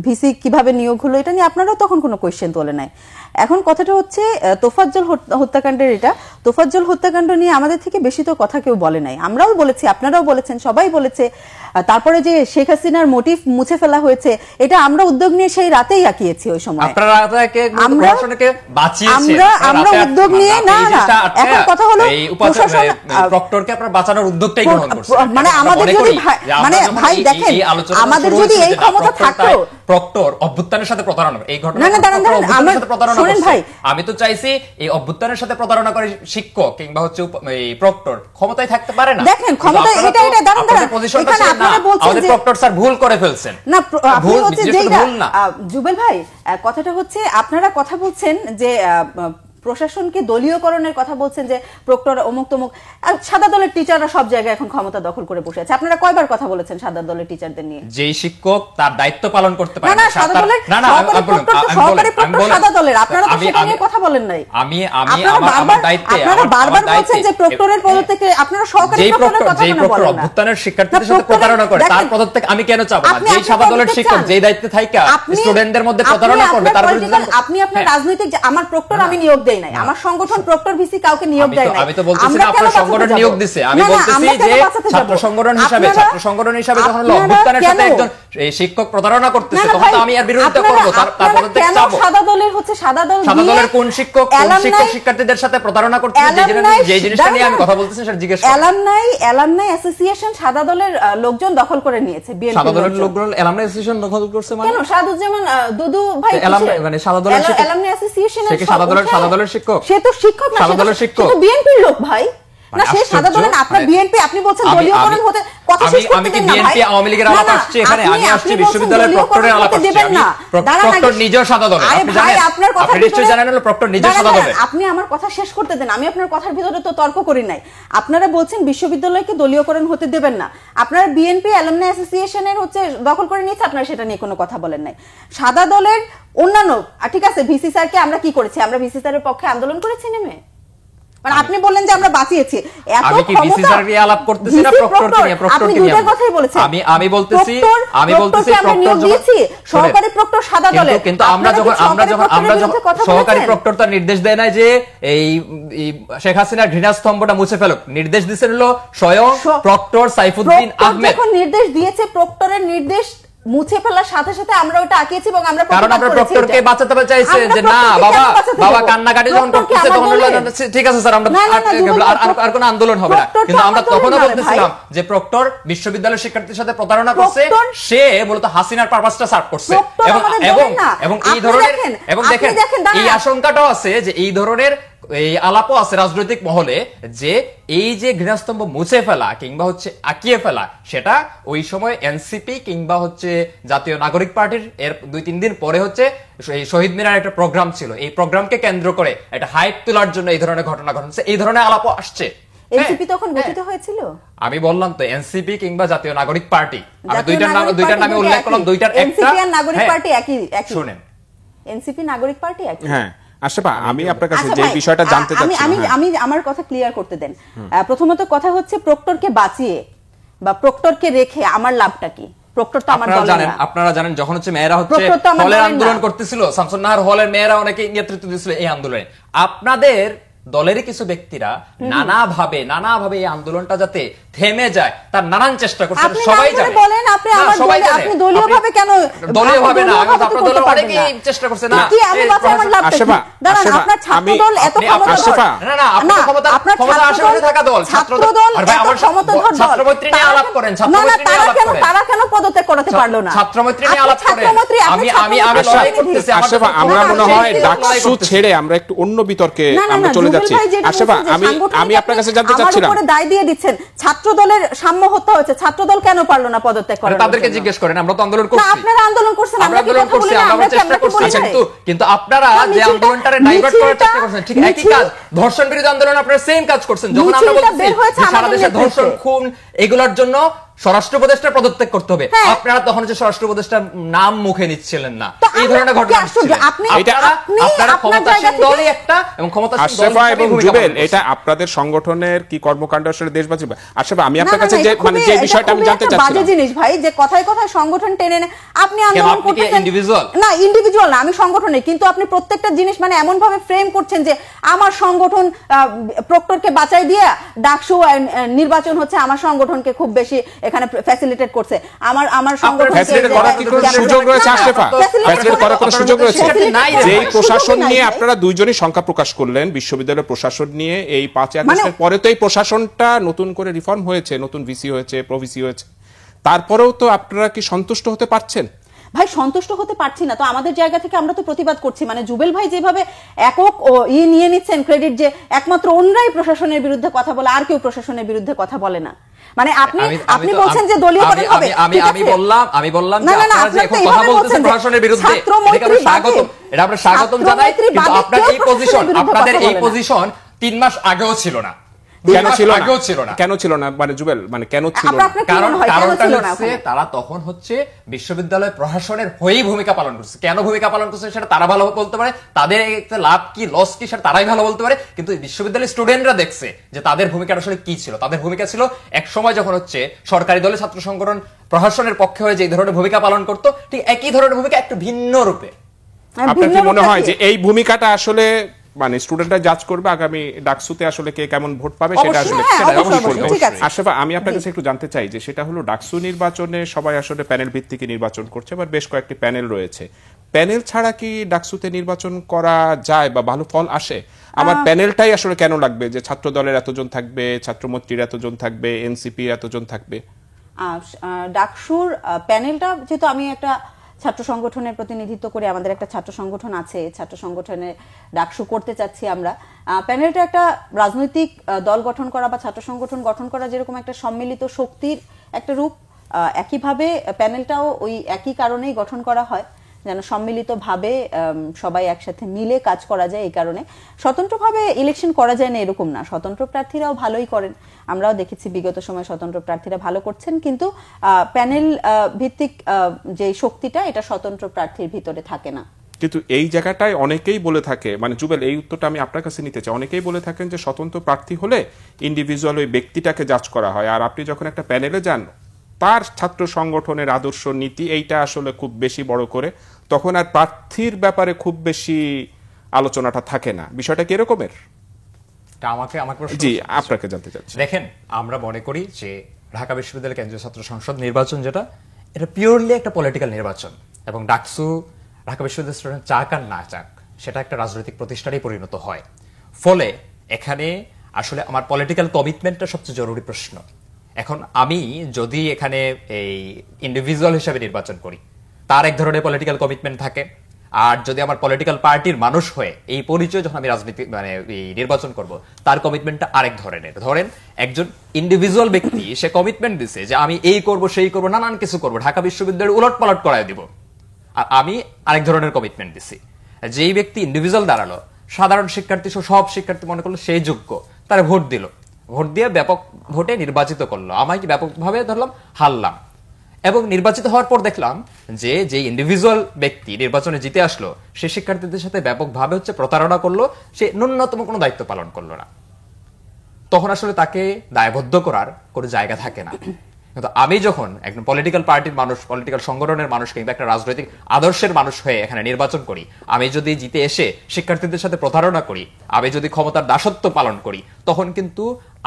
ভিসি কিভাবে নিয়োগ হলো এটা নিয়ে আপনারাও তখন কোনো কোয়েশ্চেন তোলে নাই। এখন কথাটা হচ্ছে তোফাজ্জল হত্যাকাণ্ডের, এটা তোফাজ্জল হত্যাকাণ্ড নিয়ে আমাদের থেকে বেশি তো কথা কেউ বলে নাই, আমরাও বলেছি, আপনারাও বলেছেন, সবাই বলেছে। তারপরে যে শেখ হাসিনার মোটিভ মুছে ফেলা হয়েছে এটা আমরা উদ্যোগ নিয়ে সেই রাতেই আঁকিয়েছি। ওই সময় আমরা উদ্যোগ নিয়ে না না, এখন কথা হলো প্রশাসন প্রক্টরকে আপনারা বাঁচানোর উদ্যোগটাই গ্রহণ করছে। মানে আমাদের যদি মানে ভাই দেখেন আমাদের যদি এই ক্ষমতা থাকতো, প্রক্টর অভ্যুত্থানের সাথে প্রতারণা, এই ঘটনা আমি তো চাইছি এই অভ্যুত্থানের সাথে প্রতারণা করে শিক্ষক কিংবা হচ্ছে এই প্রক্টর ক্ষমতায় থাকতে পারে না। দেখেন ক্ষমতা এটা এটা দাঁড়ান দাঁড়ান, এখানে আপনারা বলছেন যে প্রক্টর স্যার ভুল করে ফেলছেন। না ভুল হচ্ছে যেটা জুবেল ভাই কথাটা হচ্ছে আপনারা কথা বলছেন যে প্রশাসনকে দলীয়করণের কথা বলছেন যে প্রক্টর অমুক তমুক, সাদা দলের টিচাররা সব জায়গায় এখন ক্ষমতা দখল করে বসে আছে। আপনারা কয়বার কথা বলেছেন সাদা দলের টিচারদের নিয়ে? যেই শিক্ষক তার দায়িত্ব পালন করতে পারে না, সাদা দলের সহকারী প্রক্টর সাদা দলের, আপনারা তো সেটা নিয়ে কথা বলেন নাই। আমি আমার দায়িত্বে আপনারা বারবার বলছেন যে প্রক্টরের পদত্যাগে আপনারা সহকারী প্রক্টরের কথা কেন বলেন না? অভ্যুত্থানের শিক্ষার্থীদের সাথে প্রতারণা করে তার পদত্যাগ আমি কেন চাবো না? যেই সাদা দলের শিক্ষক যেই দায়িত্বে থাইকা স্টুডেন্টদের মধ্যে প্রতারণা করবে তার বিরুদ্ধে আপনি আপনার রাজনৈতিক, আমার প্রক্টর আমি নিয়োগ দেই নাই, আমার সংগঠন প্রক্টর ভিসি কাউকে নিয়োগ দেয় নাই। আমি তো বলতেছি না আপনার সংগঠন নিয়োগ দিছে, আমি বলতেছি যে ছাত্র সংগঠন হিসাবে যখন অভ্যুত্থানের সাথে একজন এই শিক্ষক প্রতারণা করতেছে তখন তো আমি এর বিরোধিতা করব, তার পদত্যাগ চাবো। সাদা দলের হচ্ছে সাদা দলের কোন শিক্ষক শিক্ষার্থীদের সাথে প্রতারণা করতেছে যে জিনিসটা নিয়ে আমি কথা বলতেছি সেটা জিজ্ঞেস করুন। অ্যালামনাই অ্যাসোসিয়েশন সাদা দলের লোকজন দখল করে নিয়েছে। বিএনপি সাদা দলের লোকজন অ্যালামনাই অ্যাসোসিয়েশন দখল করছে মানে কেন? সাদুজ্জামান দুদু ভাই মানে সাদা দলের শিক্ষক, অ্যালামনাই অ্যাসোসিয়েশন সে কি সাদা দলের শিক্ষক? সে তো শিক্ষক না, সে তো বিএনপির লোক ভাই। না সে সাদা দলের, আপনার বিএনপি, আপনি বলছেন দলীয়করণ হতে কথা শেষ করতে দেন না ভাই। আমি বিএনপি আওয়ামী লীগের আলাপ আসছে এখানে, আমি আসছি বিশ্ববিদ্যালয়ের প্রক্টরের আলাপ আসছে। প্রক্টর নিজেও সাদা দলের, আপনি জানেন? আপনার কথা নিশ্চয়ই জানেন হলো প্রক্টর নিজেও সাদা দলের। আপনি আমার কথা শেষ করতে দেন, আমি আপনার কথার ভিতরে তো তর্ক করি নাই। আপনারা বলছেন বিশ্ববিদ্যালয়কে দলীয়করণ হতে দেবেন না, আপনারা বিএনপি অ্যালামনাই অ্যাসোসিয়েশনের হচ্ছে দখল করে নিয়েছে, আপনারা সেটা নিয়ে কোনো কথা বলেন নাই। সাদা দলের অন্যান্য ঠিক আছে, ভিসি স্যারকে আমরা কি করেছি? আমরা ভিসি স্যারের পক্ষে আন্দোলন করেছি নেমে, মানে আপনি বললেন যে আমরা বাঁচিয়েছি। আমি কি বিসি স্যার নিয়ে আলাপ করতেছি না প্রক্টর নিয়ে? প্রক্টর আপনি দুইটা কথাই বলেছেন। আমি বলতেছি প্রক্টর দিয়েছি, সহকারী প্রক্টর সাদা দলের। কিন্তু আমরা যখন সহকারী প্রক্টর তো নির্দেশ দেয় না যে এই শেখ হাসিনার ঘৃণাস্তম্ভটা মুছে ফেলুক, নির্দেশ দিয়েছেন হলো স্বয়ং প্রক্টর সাইফুদ্দিন আহমেদ। যখন নির্দেশ দিয়েছে প্রক্টরের নির্দেশ মুছে ফেলার সাথে সাথে আমরা ওটা আঁকিয়েছি এবং আমরা কারণ আমরা প্রক্টরকে বাঁচাতে চাইছে যে না বাবা কান্নাকাটি যখন করতেছে তখন ঠিক আছে স্যার আমরা আর কোনো আন্দোলন হবে না। কিন্তু আমরা তখনও বলতেছিলাম যে প্রক্টর বিশ্ববিদ্যালয়ের শিক্ষার্থীদের সাথে প্রতারণা করছে, সে মূলত হাসিনার পারপাসটা সার্ভ করছে এবং এই ধরনের, এবং দেখেন এই আশঙ্কাটাও আছে যে এই ধরনের এই আলাপও আছে রাজনৈতিক মহলে যে এই যে ঘৃণাস্তম্ভ মুছে ফেলা কিংবা হচ্ছে আঁকিয়ে ফেলা সেটা ওই সময় এনসিপি কিংবা হচ্ছে জাতীয় নাগরিক পার্টির এর 2-3 দিন পরে হচ্ছে এই শহীদ মিনার একটা প্রোগ্রাম ছিল, এই প্রোগ্রামকে কেন্দ্র করে একটা হাইপ তোলার জন্য এই ধরনের ঘটনা ঘটছে, এই ধরনের আলাপও আসছে। এনসিপি তখন গঠিত হয়েছিল, আমি বললাম তো এনসিপি কিংবা জাতীয় নাগরিক পার্টি, আমি দুইটার নামে উল্লেখ করলাম, দুইটার একটা। এনসিপি আর নাগরিক পার্টি একই শুনেন, এনসিপি নাগরিক পার্টি একই। হ্যাঁ আশরাফা, আমি আপনার কাছে যে বিষয়টা জানতে চাচ্ছি, আমি আমার কথা ক্লিয়ার করতে দেন। প্রথমত কথা হচ্ছে প্রক্টরকে বাঁচিয়ে বা প্রক্টরকে রেখে আমার লাভটা কি? প্রক্টর তো আমার দল না। আপনারা জানেন যখন হচ্ছে মেয়েরা হচ্ছে হলের আন্দোলন করতেছিল, শামসুন নাহার হলের মেয়েরা অনেকে নেতৃত্ব দিয়েছিল এই আন্দোলনে, আপনাদের দলেরই কিছু ব্যক্তিরা নানাভাবে এই আন্দোলনটা যাতে থেমে যায় তার নানান চেষ্টা করছেন, আপনি সবাই নাম করে জানে। বলেন, আপনি না, আমার সবাই দলে- জানে। আপনি দলীয়ভাবে কেন দলীয়ভাবে না, দলীয়ভাবে তো আপনার করতে দলের পারবেন অনেকেই না। চেষ্টা করছে না। কি আমার এই বাঁচায় আমার লাভটা কি? আশেফা, দাঁড়ান, আশেফা, আপনার আমি- ছাত্রদল এত আপনি- ক্ষমতাধর। আশেফা, না, আপনি আপনার ক্ষমতা আসনে থাকা দল, ছাত্রদল আর ভাই, এত আমার ক্ষমতাধর দল। ছাত্রমৈত্রী নিয়ে তারা আলাপ কেন- করেন, না, না, ছাত্রমৈত্রী নিয়ে আলাপ করেন। তারা কেন পদত্যাগ করাতে পারলো না? ছাত্রমৈত্রী নিয়ে আপনি আলাপ করেন। ছাত্রমৈত্রী, আপনি আমি ছাত্রমৈত্রী লড়াই প্রতিনিধি। করতেছি, আমার আশেফা, তো আমরা ক্ষমতা মনে আছে, হয় সেই লড়াই ডাকসু করতেছি। ছেড়ে আমরা একটু অন্য বিতর্কে না, না, আমরা না, চলে জুবেল যাচ্ছি। ভাই যেটা আশেফা, বলছেন যে আমি সাংগঠনিক আপনার কাছে জানতে আমার চাচ্ছিলাম, উপরে দায় দিয়ে দিচ্ছেন। ছাত্রদলের সাম্য হত্যা হয়েছে, ছাত্রদল কেন পারলো না পদত্যাগ করার তাদেরকে জন্য? জিজ্ঞেস করেন, আমরা তো আন্দোলন না, করছি। আপনারা আন্দোলন করছেন, আমরা আমরা কি আন্দোলন কথা করছি, বলি না? আমরা কি চেষ্টা আপনাকে করছি, বলি নাই? কিন্তু আপনারা না, যে মিছিলটা- আন্দোলনটারে ডাইভার্ট করার চেষ্টা মিছিলটা- করছেন, ঠিক একই মিছিল- কাজ। ধর্ষণ বিরোধী আন্দোলন আপনারা সেম কাজ করছেন। যখন আমরা মিছিলটা বলছি বের হয়েছে যে সারা আমাদের দেশে ধর্ষণ, নেতৃত্বে। খুন এগুলোর জন্য স্বরাষ্ট্র উপদেষ্টার পদত্যাগ করতে হবে, হ্যাঁ। আপনারা তখন হচ্ছে স্বরাষ্ট্র উপদেষ্টার নাম মুখে নিচ্ছিলেন না। তো এই আমরা- ধরনের ঘটনা কি আশ্চর্য, ঘটছিল। আপনি- আপনারা আপনি আপনারা আপনার ক্ষমতাসীন জায়গা থেকে- দলই একটা, এবং ক্ষমতাসীন দল আশেফা হিসেবেই এবং ভূমিকা জুবেল, পালন করছে। এটা আপনাদের সংগঠনের কি কর্মকাণ্ড আসলে দেশ বাঁচবে? আশেফা, আমি না, আপনার না, কাছে না, যে এটা মানে খুবই- যে এটা বিষয়টা আমি খুবই জানতে একটা বাজে চাচ্ছিলাম, জিনিস ভাই, যে কথায় কথায় সংগঠন টেনে এনে আপনি আন্দোলন আপনি কি করতেছেন। individual? না, ইন্ডিভিজুয়াল না, আমি সংগঠনে, কিন্তু আপনি প্রত্যেকটা জিনিস মানে এমন ভাবে ফ্রেম করছেন যে আমার সংগঠন প্রক্টরকে বাঁচাই দিয়ে ডাকসু নির্বাচন হচ্ছে, আমার সংগঠনকে খুব বেশি এখানে ফ্যাসিলিটেট করছে। আমার সংগঠন ফ্যাসিলিটেট করার কি কোনো সুযোগ রয়েছে আশেফা? ফ্যাসিলিটেট করার কোনো সুযোগ রয়েছে? যেই প্রশাসন নিয়ে আপনারা দুইজনই শঙ্কা প্রকাশ করলেন, বিশ্ববিদ্যালয়ের প্রশাসন নিয়ে, এই 5 আগস্টের পরে তো এই প্রশাসনটা নতুন করে রিফর্ম হয়েছে, নতুন ভিসি হয়েছে, প্রভিসি হয়েছে, তারপরেও তো আপনারা কি সন্তুষ্ট হতে পারছেন? ভাই, সন্তুষ্ট হতে পারছি না তো আমাদের জায়গা থেকে আমরা তো প্রতিবাদ করছি। মানে জুবেল ভাই যেভাবে একক নিয়ে নিচ্ছেন ক্রেডিট, যে একমাত্র অন্যরাই প্রশাসনের বিরুদ্ধে কথা বলে, আর কেউ প্রশাসনের বিরুদ্ধে কথা বলে না। মানে আপনি বলছেন যে দলীয়করণ হবে, আমি বললাম না, যে না, না, আপনারা যে আপনারা তো এখন কথা এভাবে বলতেছেন বলছেন যে প্রশাসনের বিরুদ্ধে, এটাকে আমরা স্বাগতম, এটা আমরা স্বাগতম জানাই, কিন্তু আপনার এই পজিশন, আপনাদের এই পজিশন 3 মাস আগেও ছিল না। কেন ছিল না? আগেও ছিল না। কেন ছিল না মানে জুবেল, মানে কেন ছিল না? কারণটা হচ্ছে তারা তখন হচ্ছে বিশ্ববিদ্যালয় প্রশাসনের হয়েই ভূমিকা পালন করছে। কেন ভূমিকা পালন করছে সেটা তারা ভালো বলতে পারে, তাদের লাভ কি লস কি সেটা তারাই ভালো বলতে পারে, কিন্তু বিশ্ববিদ্যালয়ের স্টুডেন্টরা দেখছে যে তাদের ভূমিকাটা আসলে কি ছিল। তাদের ভূমিকা ছিল এক সময় যখন হচ্ছে সরকারি দলের ছাত্র সংগঠন প্রশাসনের পক্ষে হয়ে যে ধরনের ভূমিকা পালন করতো, ঠিক একই ধরনের ভূমিকা একটু ভিন্ন রূপে। আপনার কি মনে হয় যে এই ভূমিকাটা আসলে মানে স্টুডেন্টরা জাজ করবে আগামী ডাকসুতে আসলে কে কেমন ভোট পাবে সেটা আসলে অবশ্যই করবে? ঠিক আছে। আশেফা, আমি আপনার কাছে একটু জানতে চাই যে সেটা হলো ডাকসু নির্বাচনে সবাই আসলে প্যানেল ভিত্তিক নির্বাচন করছে, আবার বেশ কয়েকটি প্যানেল রয়েছে। প্যানেল ছাড়া কি ডাকসুতে নির্বাচন করা যায় বা ভালো ফল আসে? আমার প্যানেলটাই আসলে কেন লাগবে যে ছাত্র দলের এতজন থাকবে, ছাত্রমৈত্রীর এতজন থাকবে, এনসিপির এতজন থাকবে? ডাকসুর প্যানেলটা, যেহেতু আমি একটা ছাত্র সংগঠনের প্রতিনিধিত্ব করে, আমাদের একটা ছাত্র সংগঠন আছে, ছাত্র সংগঠনে ডাকসু করতে চাচ্ছি আমরা। প্যানেলটা একটা রাজনৈতিক দল গঠন করা বা ছাত্র সংগঠন গঠন করা যেরকম একটা সম্মিলিত শক্তির একটা রূপ, একইভাবে প্যানেলটাও ওই একই কারণেই গঠন করা হয়, যেন সম্মিলিতভাবে সবাই একসাথে মিলে কাজ করা যায়। এই কারণে স্বতন্ত্রভাবে ইলেকশন করা যায় না এরকম না, স্বতন্ত্র প্রার্থীরাও ভালোই করেন, আমরাও দেখেছি বিগত সময়ে স্বতন্ত্র প্রার্থীরা ভালো করছেন, কিন্তু প্যানেল ভিত্তিক যে শক্তিটা, এটা স্বতন্ত্র প্রার্থীর ভিতরে থাকে না। কিন্তু এই জায়গাটায় অনেকেই বলে থাকে, মানে জুবেল এই উত্তরটা আমি আপনার কাছে নিতে চাই, অনেকেই বলে থাকেন যে স্বতন্ত্র প্রার্থী হলে ইন্ডিভিজুয়াল ওই ব্যক্তিটাকে জাজ করা হয়, আর আপনি যখন একটা প্যানেলে যান তার ছাত্র সংগঠনের আদর্শ নীতি এইটা আসলে খুব বেশি বড় করে, তখন আর প্রার্থীর ব্যাপারে খুব বেশি আলোচনাটা থাকে না। বিষয়টা কি এরকমের? জি, আপনাকে জানতে চাচ্ছি। দেখেন, আমরা মনে করি যে ঢাকা বিশ্ববিদ্যালয় কেন্দ্রীয় ছাত্র সংসদ নির্বাচন যেটা, এটা পিওরলি একটা পলিটিক্যাল নির্বাচন, এবং ডাকসু ঢাকা বিশ্ববিদ্যালয় স্টুডেন্ট চাক আর না চাক সেটা একটা রাজনৈতিক প্রতিষ্ঠানে পরিণত হয়। ফলে এখানে আসলে আমার পলিটিক্যাল কমিটমেন্টটা সবচেয়ে জরুরি প্রশ্ন। এখন আমি যদি এখানে এই ইন্ডিভিজুয়াল হিসেবে নির্বাচন করি, তার এক ধরনের পলিটিক্যাল কমিটমেন্ট থাকে, আর যদি আমার পলিটিক্যাল পার্টির মানুষ হয়ে এই পরিচয় যখন আমি রাজনীতি মানে এই নির্বাচন করব, তার কমিটমেন্টটা আরেক ধরনের। ধরেন একজন ইন্ডিভিজুয়াল ব্যক্তি, সে কমিটমেন্ট দিছে যে আমি এই করব সেই করব, নানান কিছু করব, ঢাকা বিশ্ববিদ্যালয়ের উলট পালট করায় দিব, আর আমি আরেক ধরনের কমিটমেন্ট দিছি। যেই ব্যক্তি ইন্ডিভিজুয়াল দাঁড়ালো, সাধারণ শিক্ষার্থী সব শিক্ষার্থী মনে করলো সেই যোগ্য, তারা ভোট দিল, ভোট দিয়ে ব্যাপক ভোটে নির্বাচিত করলো, আমাকে ব্যাপকভাবে ধরলাম হারলাম, এবং নির্বাচিত হওয়ার পর দেখলাম যে যে ইন্ডিভিজুয়াল ব্যক্তি নির্বাচনে জিতে আসলো, সে শিক্ষার্থীদের সাথে ব্যাপকভাবে হচ্ছে প্রতারণা করলো, সে ন্যূনতম কোনো দায়িত্ব পালন করলো না। তখন আসলে তাকে দায়বদ্ধ করার কোনো জায়গা থাকে না। কিন্তু আমি যখন একজন পলিটিক্যাল পার্টির মানুষ, পলিটিক্যাল সংগঠনের মানুষ কিংবা একটা রাজনৈতিক আদর্শের মানুষ হয়ে এখানে নির্বাচন করি, আমি যদি জিতে এসে শিক্ষার্থীদের সাথে প্রতারণা করি, আমি যদি ক্ষমতার দাসত্ব পালন করি, তখন কিন্তু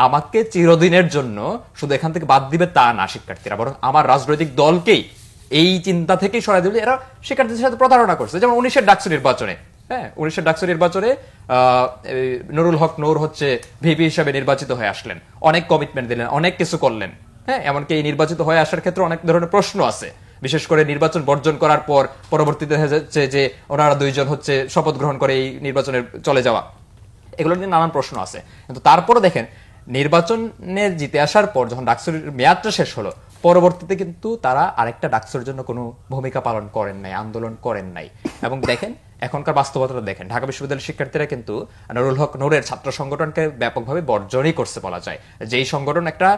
আমাকে চিরদিনের জন্য শুধু এখান থেকে বাদ দিবে তা না শিক্ষার্থীরা, বরং আমার রাজনৈতিক দলকেই এই চিন্তা থেকেই সরাই দিল। এরা শিক্ষার্থীদের সাথে প্রতারণা করছে। যেমন 19-এর ডাকসু নির্বাচনে, হ্যাঁ 19-এর ডাকসু নির্বাচনে নুরুল হক নূর হচ্ছে ভিপি হিসাবে নির্বাচিত হয়ে আসলেন, অনেক কমিটমেন্ট দিলেন, অনেক কিছু করলেন। হ্যাঁ, এমনকি এই নির্বাচিত হয়ে আসার ক্ষেত্রে অনেক ধরনের প্রশ্ন আছে, বিশেষ করে নির্বাচন বর্জন করার পর পরবর্তীতে দেখা যাচ্ছে যে ওনারা দুইজন হচ্ছে শপথ গ্রহণ করে এই নির্বাচনে চলে যাওয়া, এগুলো নিয়ে নানান প্রশ্ন আছে। কিন্তু তারপরও দেখেন নির্বাচনে জিতে আসার পর যখন ডাকসুর মেয়াদটা শেষ হলো, পরবর্তীতে কিন্তু তারা আরেকটা ডাকসুর জন্য কোনো ভূমিকা পালন করেন নাই, আন্দোলন করেন নাই। এবং দেখেন এখনকার বাস্তবতাটা দেখেন, ঢাকা বিশ্ববিদ্যালয়ের শিক্ষার্থীরা কিন্তু নুরুল হক নূরের ছাত্র সংগঠনকে ব্যাপকভাবে বর্জনই করছে বলা যায়। যেই সংগঠন একটা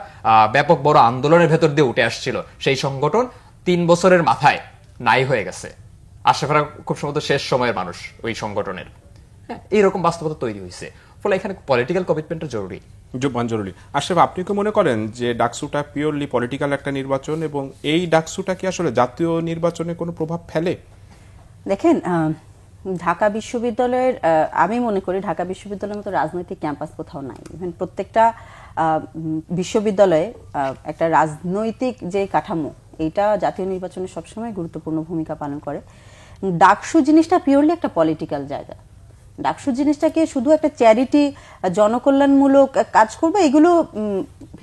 ব্যাপক বড় আন্দোলনের ভেতর দিয়ে উঠে আসছিল, সেই সংগঠন 3 বছরের মাথায় নাই হয়ে গেছে। আশরাফরা খুব সম্ভবত শেষ সময়ের মানুষ ওই সংগঠনের। হ্যাঁ, এইরকম বাস্তবতা তৈরি হয়েছে। ফলে এখানে পলিটিক্যাল কমিটমেন্টটা জরুরি। জরুরি। আশরাফ, আপনি কি মনে করেন যে ডাকসুটা পিওরলি পলিটিক্যাল একটা নির্বাচন এবং এই ডাকসুটা কি আসলে জাতীয় নির্বাচনে কোনো প্রভাব ফেলে? দেখেন, ঢাকা বিশ্ববিদ্যালয়ের আমি মনে করি ঢাকা বিশ্ববিদ্যালয়ের মতো রাজনৈতিক ক্যাম্পাস কোথাও নাই। ইভেন প্রত্যেকটা বিশ্ববিদ্যালয়ে একটা রাজনৈতিক যে কাঠামো, এইটা জাতীয় নির্বাচনে সবসময় গুরুত্বপূর্ণ ভূমিকা পালন করে। ডাকসু জিনিসটা পিওরলি একটা পলিটিক্যাল জায়গা। ডাকসু জিনিসটাকে শুধু একটা চ্যারিটি, জনকল্যাণমূলক কাজ করবে এগুলো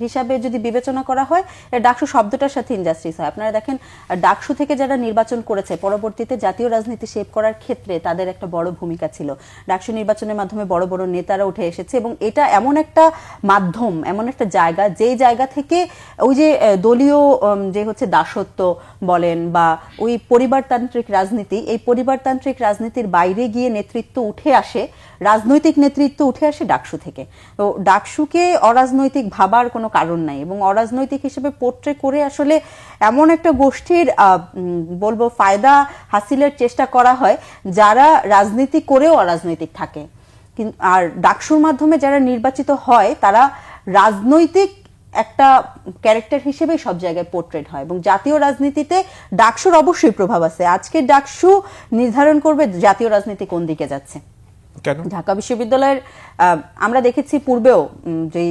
হিসাবে যদি বিবেচনা করা হয়, ডাকসু শব্দটার সাথে ইনজাস্টিস হয়। আপনারা দেখেন ডাকসু থেকে যারা নির্বাচন করেছে, পরবর্তীতে জাতীয় রাজনীতি শেপ করার ক্ষেত্রে তাদের একটা বড় ভূমিকা ছিল। ডাকসু নির্বাচনের মাধ্যমে বড় বড় নেতারা উঠে এসেছে এবং এটা এমন একটা মাধ্যম, এমন একটা জায়গা, যেই জায়গা থেকে ওই যে দলীয় যে হচ্ছে দাসত্ব বলেন বা ওই পরিবারতান্ত্রিক রাজনীতি, এই পরিবারতান্ত্রিক রাজনীতির বাইরে গিয়ে নেতৃত্ব উঠে আসে, রাজনৈতিক নেতৃত্ব উঠে আসে ডাকসু থেকে। তো ডাকসুকে অরাজনৈতিক ভাবার কোনো কারণ নাই এবং অরাজনৈতিক হিসেবে পোট্রে করে আসলে এমন একটা গোষ্ঠীর বলবো ফায়দা হাসিলের চেষ্টা করা হয় যারা রাজনীতি করেও অরাজনৈতিক থাকে। আর ডাকসুর মাধ্যমে যারা নির্বাচিত হয় তারা রাজনৈতিক একটা ক্যারেক্টার হিসেবে সব জায়গায় পোর্ট্রেট হয় এবং জাতীয় রাজনীতিতে ডাকসুর অবশ্যই প্রভাব আছে। আজকে ডাকসু নির্ধারণ করবে জাতীয় রাজনীতি কোন দিকে যাচ্ছে। ঢাকা বিশ্ববিদ্যালয়ের আমরা দেখেছি পূর্বেও যে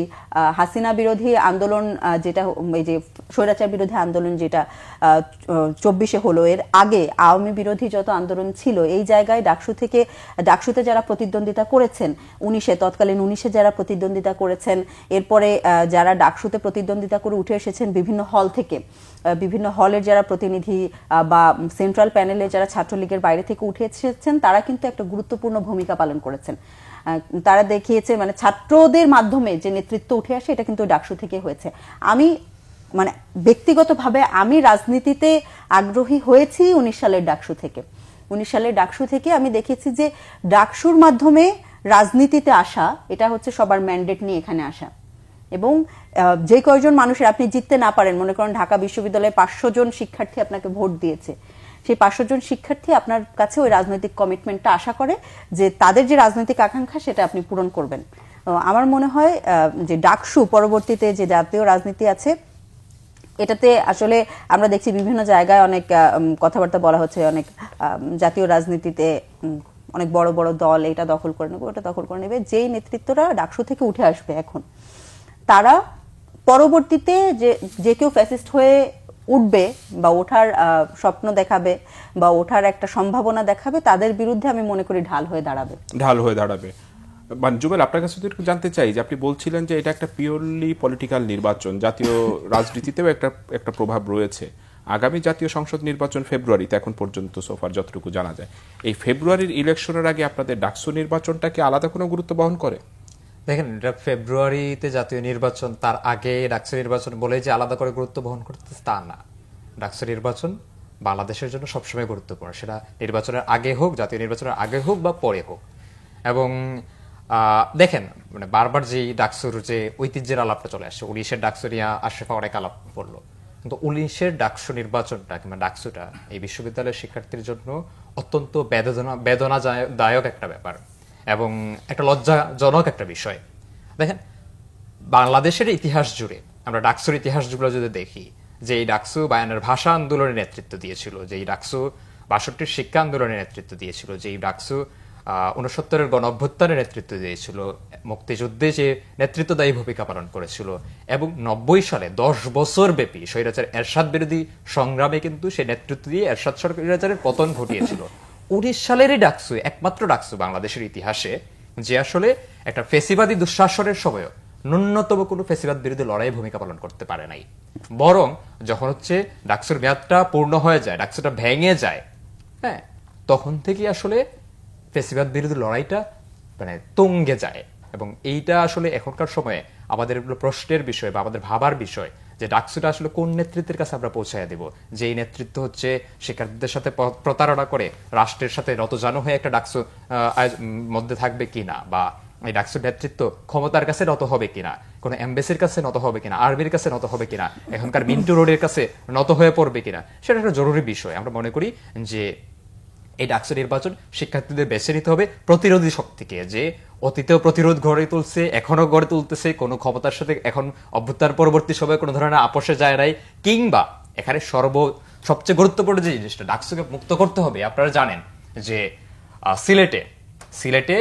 হাসিনা বিরোধী আন্দোলন, যেটা এই যে স্বৈরাচার বিরোধী আন্দোলন যেটা 24-এ হলো, এর আগে আওয়ামী বিরোধী যত আন্দোলন ছিল, এই জায়গায় ডাকসুতে যারা প্রতিদ্বন্দ্বিতা করেছেন, তৎকালীন 19-এ যারা প্রতিদ্বন্দ্বিতা করেছেন, এরপরে যারা ডাকসুতে প্রতিদ্বন্দ্বিতা করে উঠে এসেছেন বিভিন্ন হল থেকে, বিভিন্ন হলের যারা প্রতিনিধি বা সেন্ট্রাল প্যানেলে যারা ছাত্রলীগের বাইরে থেকে উঠে এসেছেন, তারা কিন্তু একটা গুরুত্বপূর্ণ ভূমিকা পালন করেছেন। তারা দেখিয়েছে মানে ছাত্রদের মাধ্যমে যে নেতৃত্ব উঠে আসে, এটা কিন্তু ডাকসু থেকে হয়েছে। আমি মানে ব্যক্তিগতভাবে আমি রাজনীতিতে আগ্রহী হয়েছি 19 সালের ডাকসু থেকে। 19 সালের ডাকসু থেকে আমি দেখেছি যে ডাকসুর মাধ্যমে রাজনীতিতে আসা, এটা হচ্ছে সবার ম্যান্ডেট নিয়ে এখানে আসা। এবং যে কয়জন মানুষের আপনি জিততে না পারেন, মনে করেন ঢাকা বিশ্ববিদ্যালয়ে 500 জন শিক্ষার্থী আপনাকে ভোট দিয়েছে, সেই 500 জন শিক্ষার্থী আপনার কাছে ওই রাজনৈতিক কমিটমেন্টটা আশা করে যে তাদের যে রাজনৈতিক আকাঙ্ক্ষা সেটা আপনি পূরণ করবেন। আমার মনে হয় যে ডাকসু পরবর্তীতে যে জাতীয় রাজনীতি আছে, এটাতে আসলে আমরা দেখছি বিভিন্ন জায়গায় অনেক কথাবার্তা বলা হচ্ছে, অনেক জাতীয় রাজনীতিতে অনেক বড় বড় দল এটা দখল করে নেবে, ওটা দখল করে নেবে। যেই নেতৃত্বরা ডাকসু থেকে উঠে আসবে এখন, তারা পরবর্তীতে যে কেউ ফ্যাসিস্ট হয়ে উঠবে বা ওঠার স্বপ্ন দেখাবে বা ওঠার একটা সম্ভাবনা দেখাবে, তাদের বিরুদ্ধে আমি মনে করি ঢাল হয়ে দাঁড়াবে। জুবেল, আপনার কাছে একটু জানতে চাই যে আপনি বলছিলেন যে এটা একটা পিওরলি পলিটিক্যাল নির্বাচন, জাতীয় রাজনীতিতেও একটা প্রভাব রয়েছে। আগামী জাতীয় সংসদ নির্বাচন ফেব্রুয়ারিতে, এখন পর্যন্ত সোফার যতটুকু জানা যায়। এই ফেব্রুয়ারির ইলেকশনের আগে আপনাদের ডাকসু নির্বাচনটা কি আলাদা কোনো গুরুত্ব বহন করে? দেখেন, এটা ফেব্রুয়ারিতে জাতীয় নির্বাচন, তার আগে ডাকসু নির্বাচন বলে যে আলাদা করে গুরুত্ব বহন করতেছে তা না। ডাকসু নির্বাচন বাংলাদেশের জন্য সবসময় গুরুত্বপূর্ণ, সেটা নির্বাচনের আগে হোক, জাতীয় নির্বাচনের আগে হোক বা পরে হোক। এবং দেখেন মানে বারবার যে ডাকসুর যে ঐতিহ্যের আলাপটা চলে আসছে, 19-এর ডাকসু নিয়ে আশরাফা অনেক আলাপ করলো, কিন্তু 19-এর ডাকসু নির্বাচনটা কিংবা ডাকসুটা এই বিশ্ববিদ্যালয়ের শিক্ষার্থীর জন্য অত্যন্ত বেদনাদায়ক একটা ব্যাপার এবং একটা লজ্জাজনক একটা বিষয়। দেখেন, বাংলাদেশের ইতিহাস জুড়ে আমরা ডাকসুর ইতিহাস জুড়ে যদি দেখি, যে এই ডাকসু বায়ান্নের ভাষা আন্দোলনের নেতৃত্ব দিয়েছিল, যেই ডাকসু ৬২ শিক্ষা আন্দোলনের নেতৃত্ব দিয়েছিল, যেই ডাকসু ৬৯ গণ অভ্যুত্থানের নেতৃত্ব দিয়েছিল, মুক্তিযুদ্ধে যে নেতৃত্বদায়ী ভূমিকা পালন করেছিল, এবং ৯০ সালে ১০ বছর ব্যাপী স্বৈরাচার এরশাদ বিরোধী সংগ্রামে কিন্তু সে নেতৃত্ব দিয়ে এরশাদ স্বৈরাচারের পতন ঘটিয়েছিল। ১৯ সালেরই ডাকসু একমাত্র ডাকসু বাংলাদেশের ইতিহাসে যে আসলে একটা ফেসিবাদী দুঃশাসনের সময়ও ন্যূনতম কোনো ফেসিবাদ বিরোধী লড়াইয়ে ভূমিকা পালন করতে পারে নাই। বরং যখন হচ্ছে ডাকসুর মেয়াদটা পূর্ণ হয়ে যায়, ডাকসুটা ভেঙে যায়, হ্যাঁ, তখন থেকে আসলে ফেসিবাদ বিরোধী লড়াইটা মানে তুঙ্গে যায়। এবং এইটা আসলে এখনকার সময়ে আমাদের প্রশ্নের বিষয় বা আমাদের ভাবার বিষয় যে ডাকসুটা আসলে কোন নেতৃত্বের কাছে আমরা পৌঁছায় দেব, যে এই নেতৃত্ব হচ্ছে শিক্ষার্থীদের সাথে প্রতারণা করে রাষ্ট্রের সাথে নতজানু হয়ে একটা ডাকসু মধ্যে থাকবে কিনা, বা এই ডাকসুর নেতৃত্ব ক্ষমতার কাছে নত হবে কিনা, কোনো এমবেসির কাছে নত হবে কিনা, আর্মির কাছে নত হবে কিনা, এখনকার মিন্টু রোডের কাছে নত হয়ে পড়বে কিনা, সেটা একটা জরুরি বিষয়। আমরা মনে করি যে এই ডাকসু নির্বাচন শিক্ষার্থীদের বেছে নিতে হবে প্রতিরোধী শক্তিকে, যে অতীতেও প্রতিরোধ গড়ে তুলছে, এখনো গড়ে তুলতেছে, কোনো ক্ষমতার সাথে এখন অভ্যুত্থান পরবর্তী সময়ে কোনো ধরনের আপোষে যায় নাই, কিংবা এখানে সবচেয়ে গুরুত্বপূর্ণ যে জিনিসটা ডাকসুকে মুক্ত করতে হবে। আপনারা জানেন যে সিলেটে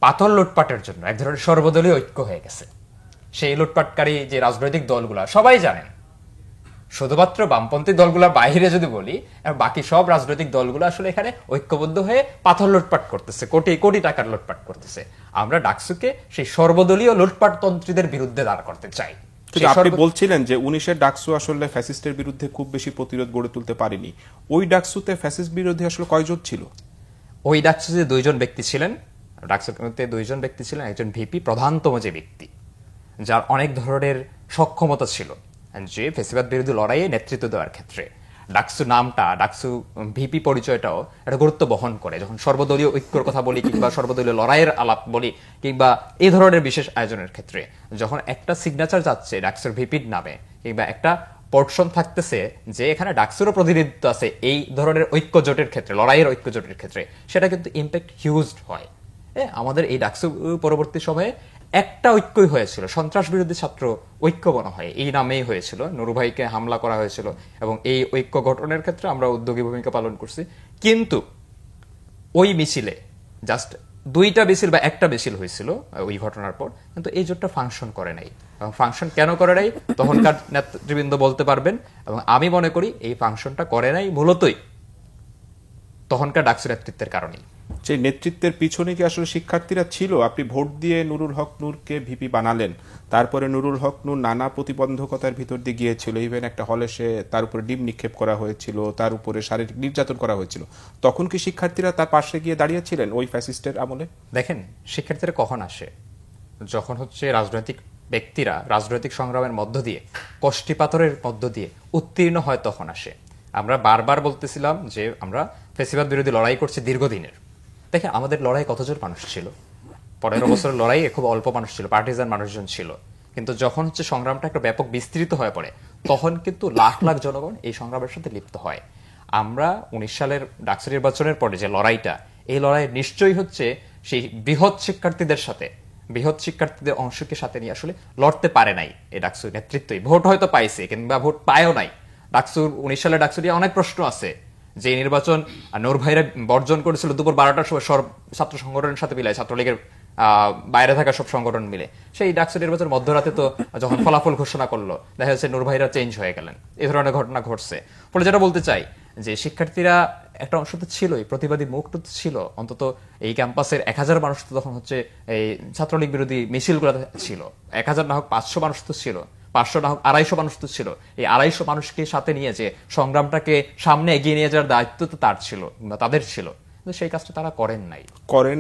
পাথর লুটপাটের জন্য এক ধরনের সর্বদলীয় ঐক্য হয়ে গেছে। সেই লুটপাটকারী যে রাজনৈতিক দলগুলা সবাই জানেন, শুধুমাত্র বামপন্থী দলগুলা বাইরে যদি বলি, বাকি সব রাজনৈতিক দলগুলো আসলে এখানে ঐক্যবদ্ধ হয়ে পাথর লুটপাট করতেছে, কোটি কোটি টাকার লুটপাট করতেছে। আমরা ডাকসুকে সেই সর্বদলীয় লুটপাট তন্ত্রীদের বিরুদ্ধে দাঁড় করতে চাই। আপনি বলছিলেন যে ১৯-এর ডাকসু আসলে ফ্যাসিস্টের বিরুদ্ধে খুব বেশি প্রতিরোধ গড়ে তুলতে পারেনি। ওই ডাকসুতে ফ্যাসিস্ট বিরোধী আসলে কয়জন ছিল? ওই ডাকসুতে ২ জন ব্যক্তি ছিলেন, ডাকসুতে ২ জন ব্যক্তি ছিলেন। একজন ভিপি, প্রধানতম যে ব্যক্তি, যার অনেক ধরনের সক্ষমতা ছিল যে ফেসিবাদ বিরোধী লড়াইয়ে নেতৃত্ব দেওয়ার ক্ষেত্রে। ডাকসু নামটা, ডাকসু ভিপি পরিচয়টাও একটা গুরুত্ব বহন করে। যখন সর্বদলীয় ঐক্যর কথা বলি, কিংবা সর্বদলীয় লড়াইয়ের আলাপ বলি, কিংবা এই ধরনের বিশেষ আয়োজনের ক্ষেত্রে, যখন একটা সিগনেচার যাচ্ছে ডাকসুর ভিপির নামে, কিংবা একটা পোর্শন থাকতেছে যে এখানে ডাকসুরও প্রতিনিধিত্ব আছে এই ধরনের ঐক্য জোটের ক্ষেত্রে, লড়াইয়ের ঐক্য জোটের ক্ষেত্রে, সেটা কিন্তু ইম্প্যাক্ট হিউজ হয়। আমাদের এই ডাকসু পরবর্তী সময়ে একটা ঐক্যই হয়েছিল, সন্ত্রাস বিরোধী ছাত্র ঐক্য মনে হয় এই নামেই হয়েছিল। নুরু ভাইকে হামলা করা হয়েছিল এবং এই ঐক্য গঠনের ক্ষেত্রে আমরা উদ্যোগী ভূমিকা পালন করছি। কিন্তু ওই মিছিলে জাস্ট 2টা মিছিল বা একটা মিছিল হয়েছিল ওই ঘটনার পর, কিন্তু এই জোটটা ফাংশন করে নাই। এবং ফাংশন কেন করে নাই তখনকার নেতৃবৃন্দ বলতে পারবেন, এবং আমি মনে করি এই ফাংশনটা করে নাই মূলতই তখনকার ডাকসু নেতৃত্বের কারণেই। যে নেতৃত্বের পিছনে কি আসলে শিক্ষার্থীরা ছিল? আপনি ভোট দিয়ে নুরুল হক নূরকে ভিপি বানালেন, তারপরে নুরুল হক নূর নানা প্রতিবন্ধকতার ভিতর দিয়ে গিয়েছিল, ইভেন একটা হলে সে তার উপরে ডিম নিক্ষেপ করা হয়েছিল, তার উপরে শারীরিক নির্যাতন করা হয়েছিল। তখন কি শিক্ষার্থীরা তার পাশে গিয়ে দাঁড়িয়েছিলেন ওই ফ্যাসিস্টের আমলে? দেখেন, শিক্ষার্থীরা কখন আসে? যখন হচ্ছে রাজনৈতিক ব্যক্তিরা রাজনৈতিক সংগ্রামের মধ্য দিয়ে, কষ্টিপাথরের মধ্য দিয়ে উত্তীর্ণ হয়, তখন আসে। আমরা বারবার বলতেছিলাম যে আমরা ফেসিবাদ বিরোধী লড়াই করছি দীর্ঘদিনের। দেখেন, আমাদের লড়াই কতজন মানুষ ছিল? 15 বছরের লড়াইয়ে খুব অল্প মানুষ ছিল, পার্টিজান মানুষজন ছিল। কিন্তু যখন হচ্ছে সংগ্রামটা একটা ব্যাপক বিস্তৃত হয়ে পড়ে, তখন কিন্তু লাখ লাখ জনগণ এই সংগ্রামের সাথে লিপ্ত হয়। আমরা 19 সালের ডাকসু নির্বাচনের পরে যে লড়াইটা, এই লড়াই নিশ্চয়ই হচ্ছে সেই বৃহৎ শিক্ষার্থীদের অংশকে সাথে নিয়ে আসলে লড়তে পারে নাই এই ডাকসু নেতৃত্বই। ভোট হয়তো পাইছে, কিংবা ভোট পায়ও নাই। ডাকসুর 19 সালের ডাকসু নিয়ে অনেক প্রশ্ন আছে। যে নির্বাচন নূর ভাইরা বর্জন করেছিল দুপুর 12টার সময় সব ছাত্র সংগঠনের সাথে মিলে, ছাত্রলীগের বাইরে থাকা সব সংগঠন মিলে, সেই ডাকসু নির্বাচন মধ্যরাতে তো যখন ফলাফল ঘোষণা করলো, দেখা যাচ্ছে নূর ভাইরা চেঞ্জ হয়ে গেলেন। এই ধরনের ঘটনা ঘটছে। ফলে যেটা বলতে চাই যে শিক্ষার্থীরা একটা অংশ তো ছিলই, প্রতিবাদী মুখ তো ছিল। অন্তত এই ক্যাম্পাসের 1000 মানুষ তো তখন হচ্ছে এই ছাত্রলীগ বিরোধী মিছিলগুলো ছিল। 1000 না হোক 500 মানুষ তো ছিল, 500 না হোক 250 মানুষ তো ছিল। এই 250 মানুষকে সাথে নিয়ে যে সংগ্রামটাকে সামনে এগিয়ে নিয়ে যাওয়ার দায়িত্ব তো তার ছিল, তাদের ছিল। কিন্তু সেই কাজটা তারা করেন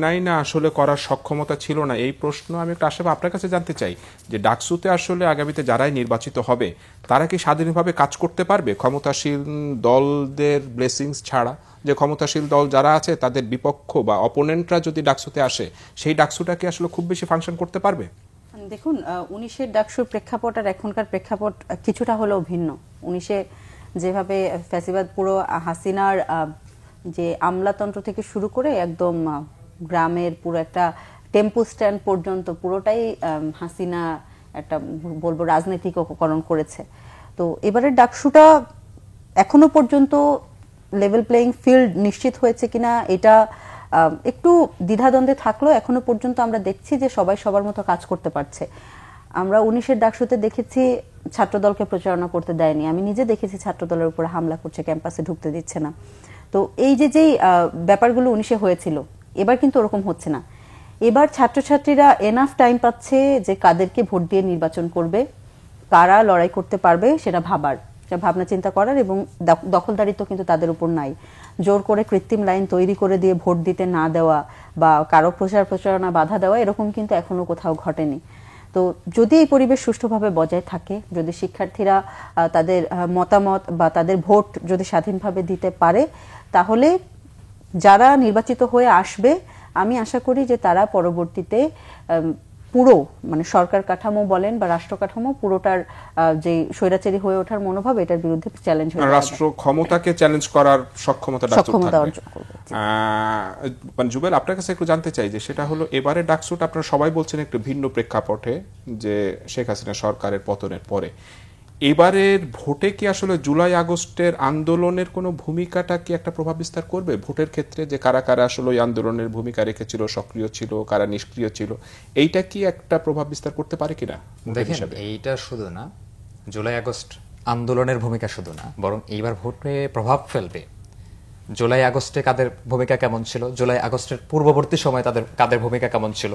নাই না আসলে করার সক্ষমতা ছিল না। এই প্রশ্ন আমি একটা আশা আপনার কাছে জানতে চাই যে ডাকসুতে আসলে আগামীতে যারাই নির্বাচিত হবে, তারা কি স্বাধীনভাবে কাজ করতে পারবে ক্ষমতাশীল দলদের ব্লেসিংস ছাড়া? যে ক্ষমতাশীল দল যারা আছে তাদের বিপক্ষ বা অপোনেন্টরা যদি ডাকসুতে আসে, সেই ডাকসুটা কি আসলে খুব বেশি ফাংশন করতে পারবে? দেখুন, 19-এর ডাকসুর প্রেক্ষাপট আর এখনকার প্রেক্ষাপট কিছুটা হলেও ভিন্ন। 19-এ যেভাবে ফ্যাসিবাদ পুরো হাসিনার যে আমলাতন্ত্র থেকে শুরু করে একদম গ্রামের পুরো একটা টেম্পো স্ট্যান্ড পর্যন্ত পুরোটাই হাসিনা একটা বলবো রাজনৈতিককরণ করেছে। তো এবারের ডাকসুটা এখনো পর্যন্ত লেভেল প্লেইং ফিল্ড নিশ্চিত হয়েছে কিনা এটা একটু দ্বিধাদ্বন্দ্বে থাকলেও এখনো পর্যন্ত আমরা দেখছি যে সবাই সবার মতো কাজ করতে পারছে। আমরা 19-এর ডাকসুতে দেখেছি ছাত্রদলকে প্রচারণা করতে দেয়নি, আমি নিজে দেখেছি ছাত্রদলের উপর হামলা করছে, ক্যাম্পাসে ঢুকতে দিচ্ছে না। তো এই যেই ব্যাপারগুলো 19-এ হয়েছিল, এবার কিন্তু ওরকম হচ্ছে না। এবার ছাত্রছাত্রীরা এনাফ টাইম পাচ্ছে যে কাদেরকে ভোট দিয়ে নির্বাচন করবে, কারা লড়াই করতে পারবে সেটা ভাবনা চিন্তা করার, এবং দখলদারিত্ব কিন্তু তাদের উপর নাই। জোর করে কৃত্রিম লাইন তৈরি করে দিয়ে ভোট দিতে না দেওয়া বা কারো প্রচারণা বাধা দেওয়া এরকম কিন্তু এখনো কোথাও ঘটেনি। তো যদি এই পরিবেশ সুষ্ঠুভাবে বজায় থাকে, যদি শিক্ষার্থীরা তাদের মতামত বা তাদের ভোট যদি স্বাধীনভাবে দিতে পারে, তাহলে যারা নির্বাচিত হয়ে আসবে আমি আশা করি যে তারা পরবর্তীতে পুরো মানে সরকার কাঠামো বলেন বা রাষ্ট্র কাঠামো পুরোটার যে স্বৈরাচারী হয়ে ওঠার মনোভাব, এটার বিরুদ্ধে চ্যালেঞ্জ হয়ে রাষ্ট্র ক্ষমতাকে চ্যালেঞ্জ করার সক্ষমতা অর্জন করবে। মানে জুবেল, আপনার কাছে একটু জানতে চাই যে সেটা হলো এবারে ডাকসুটা আপনারা সবাই বলছেন একটু ভিন্ন প্রেক্ষাপটে, যে শেখ হাসিনা সরকারের পতনের পরে এবারের ভোটে কি আসলে জুলাই আগস্টের আন্দোলনের কোনো ভূমিকাটা কি একটা প্রভাব বিস্তার করবে ভোটের ক্ষেত্রে, যে কারা কারা আসলে ওই আন্দোলনের ভূমিকা রেখেছিল, সক্রিয় ছিল, কারা নিষ্ক্রিয় ছিল, এইটা কি একটা প্রভাব বিস্তার করতে পারে কিনা? দেখেন, এইটা শুধু না, জুলাই আগস্ট আন্দোলনের ভূমিকা শুধু না, বরং এইবার ভোটে প্রভাব ফেলবে জুলাই আগস্টে কাদের ভূমিকা কেমন ছিল, জুলাই আগস্টের পূর্ববর্তী সময় কাদের ভূমিকা কেমন ছিল,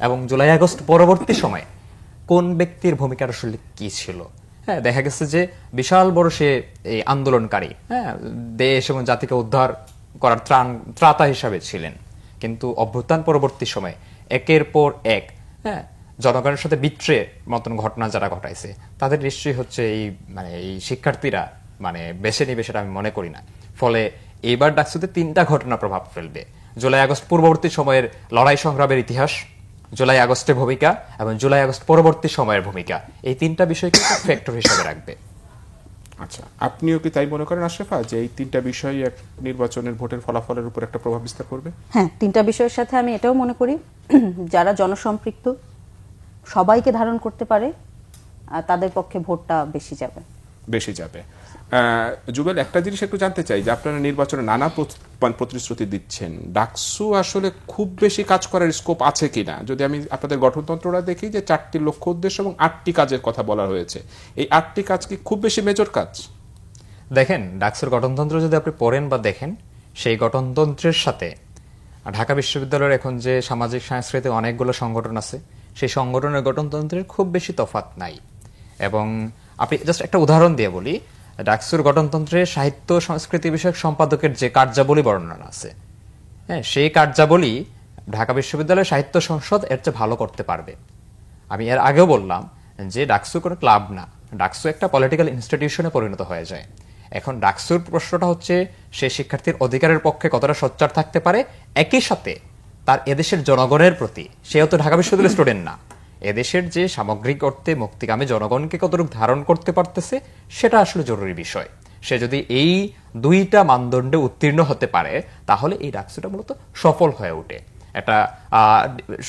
এবং জুলাই আগস্ট পরবর্তী সময়ে কোন ব্যক্তির ভূমিকা আসলে কি ছিল। হ্যাঁ, দেখা গেছে যে বিশাল বড় সে এই আন্দোলনকারী, হ্যাঁ, দেশ এবং জাতিকে উদ্ধার করার ত্রাতা হিসাবে ছিলেন, কিন্তু অভ্যুত্থান পরবর্তী সময়ে একের পর এক, হ্যাঁ, জনগণের সাথে বিট্রে মতন ঘটনা যারা ঘটাইছে তাদের নিশ্চয়ই হচ্ছে এই শিক্ষার্থীরা বেছে নিবে সেটা আমি মনে করি না। ফলে এইবার ডাকসুতে 3টা ঘটনা প্রভাব ফেলবে: জুলাই আগস্ট পূর্ববর্তী সময়ের লড়াই সংগ্রামের ইতিহাস, জুলাই আগস্টের ভূমিকা এবং জুলাই আগস্ট পরবর্তী সময়ের ভূমিকা। এই 3টা বিষয়কে ফ্যাক্টর হিসেবে রাখবে। আচ্ছা, আপনিও কি তাই মনে করেন আশরাফা, যে এই 3টা বিষয় এক নির্বাচনের ভোটের ফলাফলের উপর একটা প্রভাব বিস্তার করবে? হ্যাঁ, 3টা বিষয়ের সাথে আমি এটাও মনে করি যারা জনসম্পৃক্ত সবাইকে ধারণ করতে পারে তাদের পক্ষে ভোটটা বেশি যাবে। জুবেল, একটা জিনিস একটু জানতে চাই যে আপনারা নির্বাচনে নানা প্রতিশ্রুতি দিচ্ছেন, ডাকসু আসলে খুব বেশি কাজ করার স্কোপ আছে কিনা? যদি আমি আপনাদের গঠনতন্ত্রটা দেখি যে 4টি লক্ষ্য উদ্দেশ্য এবং 8টি কাজের কথা বলা হয়েছে, এই 8টি কাজ কি খুব বেশি মেজর কাজ? দেখেন, ডাকসুর গঠনতন্ত্র যদি আপনি পড়েন বা দেখেন, সেই গঠনতন্ত্রের সাথে ঢাকা বিশ্ববিদ্যালয়ের এখন যে সামাজিক সাংস্কৃতিক অনেকগুলো সংগঠন আছে, সেই সংগঠনের গঠনতন্ত্রের খুব বেশি তফাৎ নাই। এবং আপনি জাস্ট একটা উদাহরণ দিয়ে বলি, ডাকসুর গঠনতন্ত্রে সাহিত্য সংস্কৃতি বিষয়ক সম্পাদকের যে কার্যাবলী বর্ণনা আছে, হ্যাঁ, সেই কার্যাবলী ঢাকা বিশ্ববিদ্যালয়ের সাহিত্য সংসদ এর চেয়ে ভালো করতে পারবে। আমি এর আগেও বললাম যে ডাকসু কোনো ক্লাব না, ডাকসু একটা পলিটিক্যাল ইনস্টিটিউশনে পরিণত হয়ে যায়। এখন ডাকসুর প্রশ্নটা হচ্ছে সে শিক্ষার্থীর অধিকারের পক্ষে কতটা সোচ্চার থাকতে পারে, একই সাথে তার এদেশের জনগণের প্রতি, সেও তো ঢাকা বিশ্ববিদ্যালয়ের স্টুডেন্ট না, এদেশের যে সামগ্রিক অর্থে মুক্তিকামী জনগণকে কতটুকু ধারণ করতে পারতেছে সেটা আসলে জরুরি বিষয়। সে যদি এই 2টা মানদণ্ডে উত্তীর্ণ হতে পারে তাহলে এই ডাকসুটা মূলত সফল হয়ে ওঠে। এটা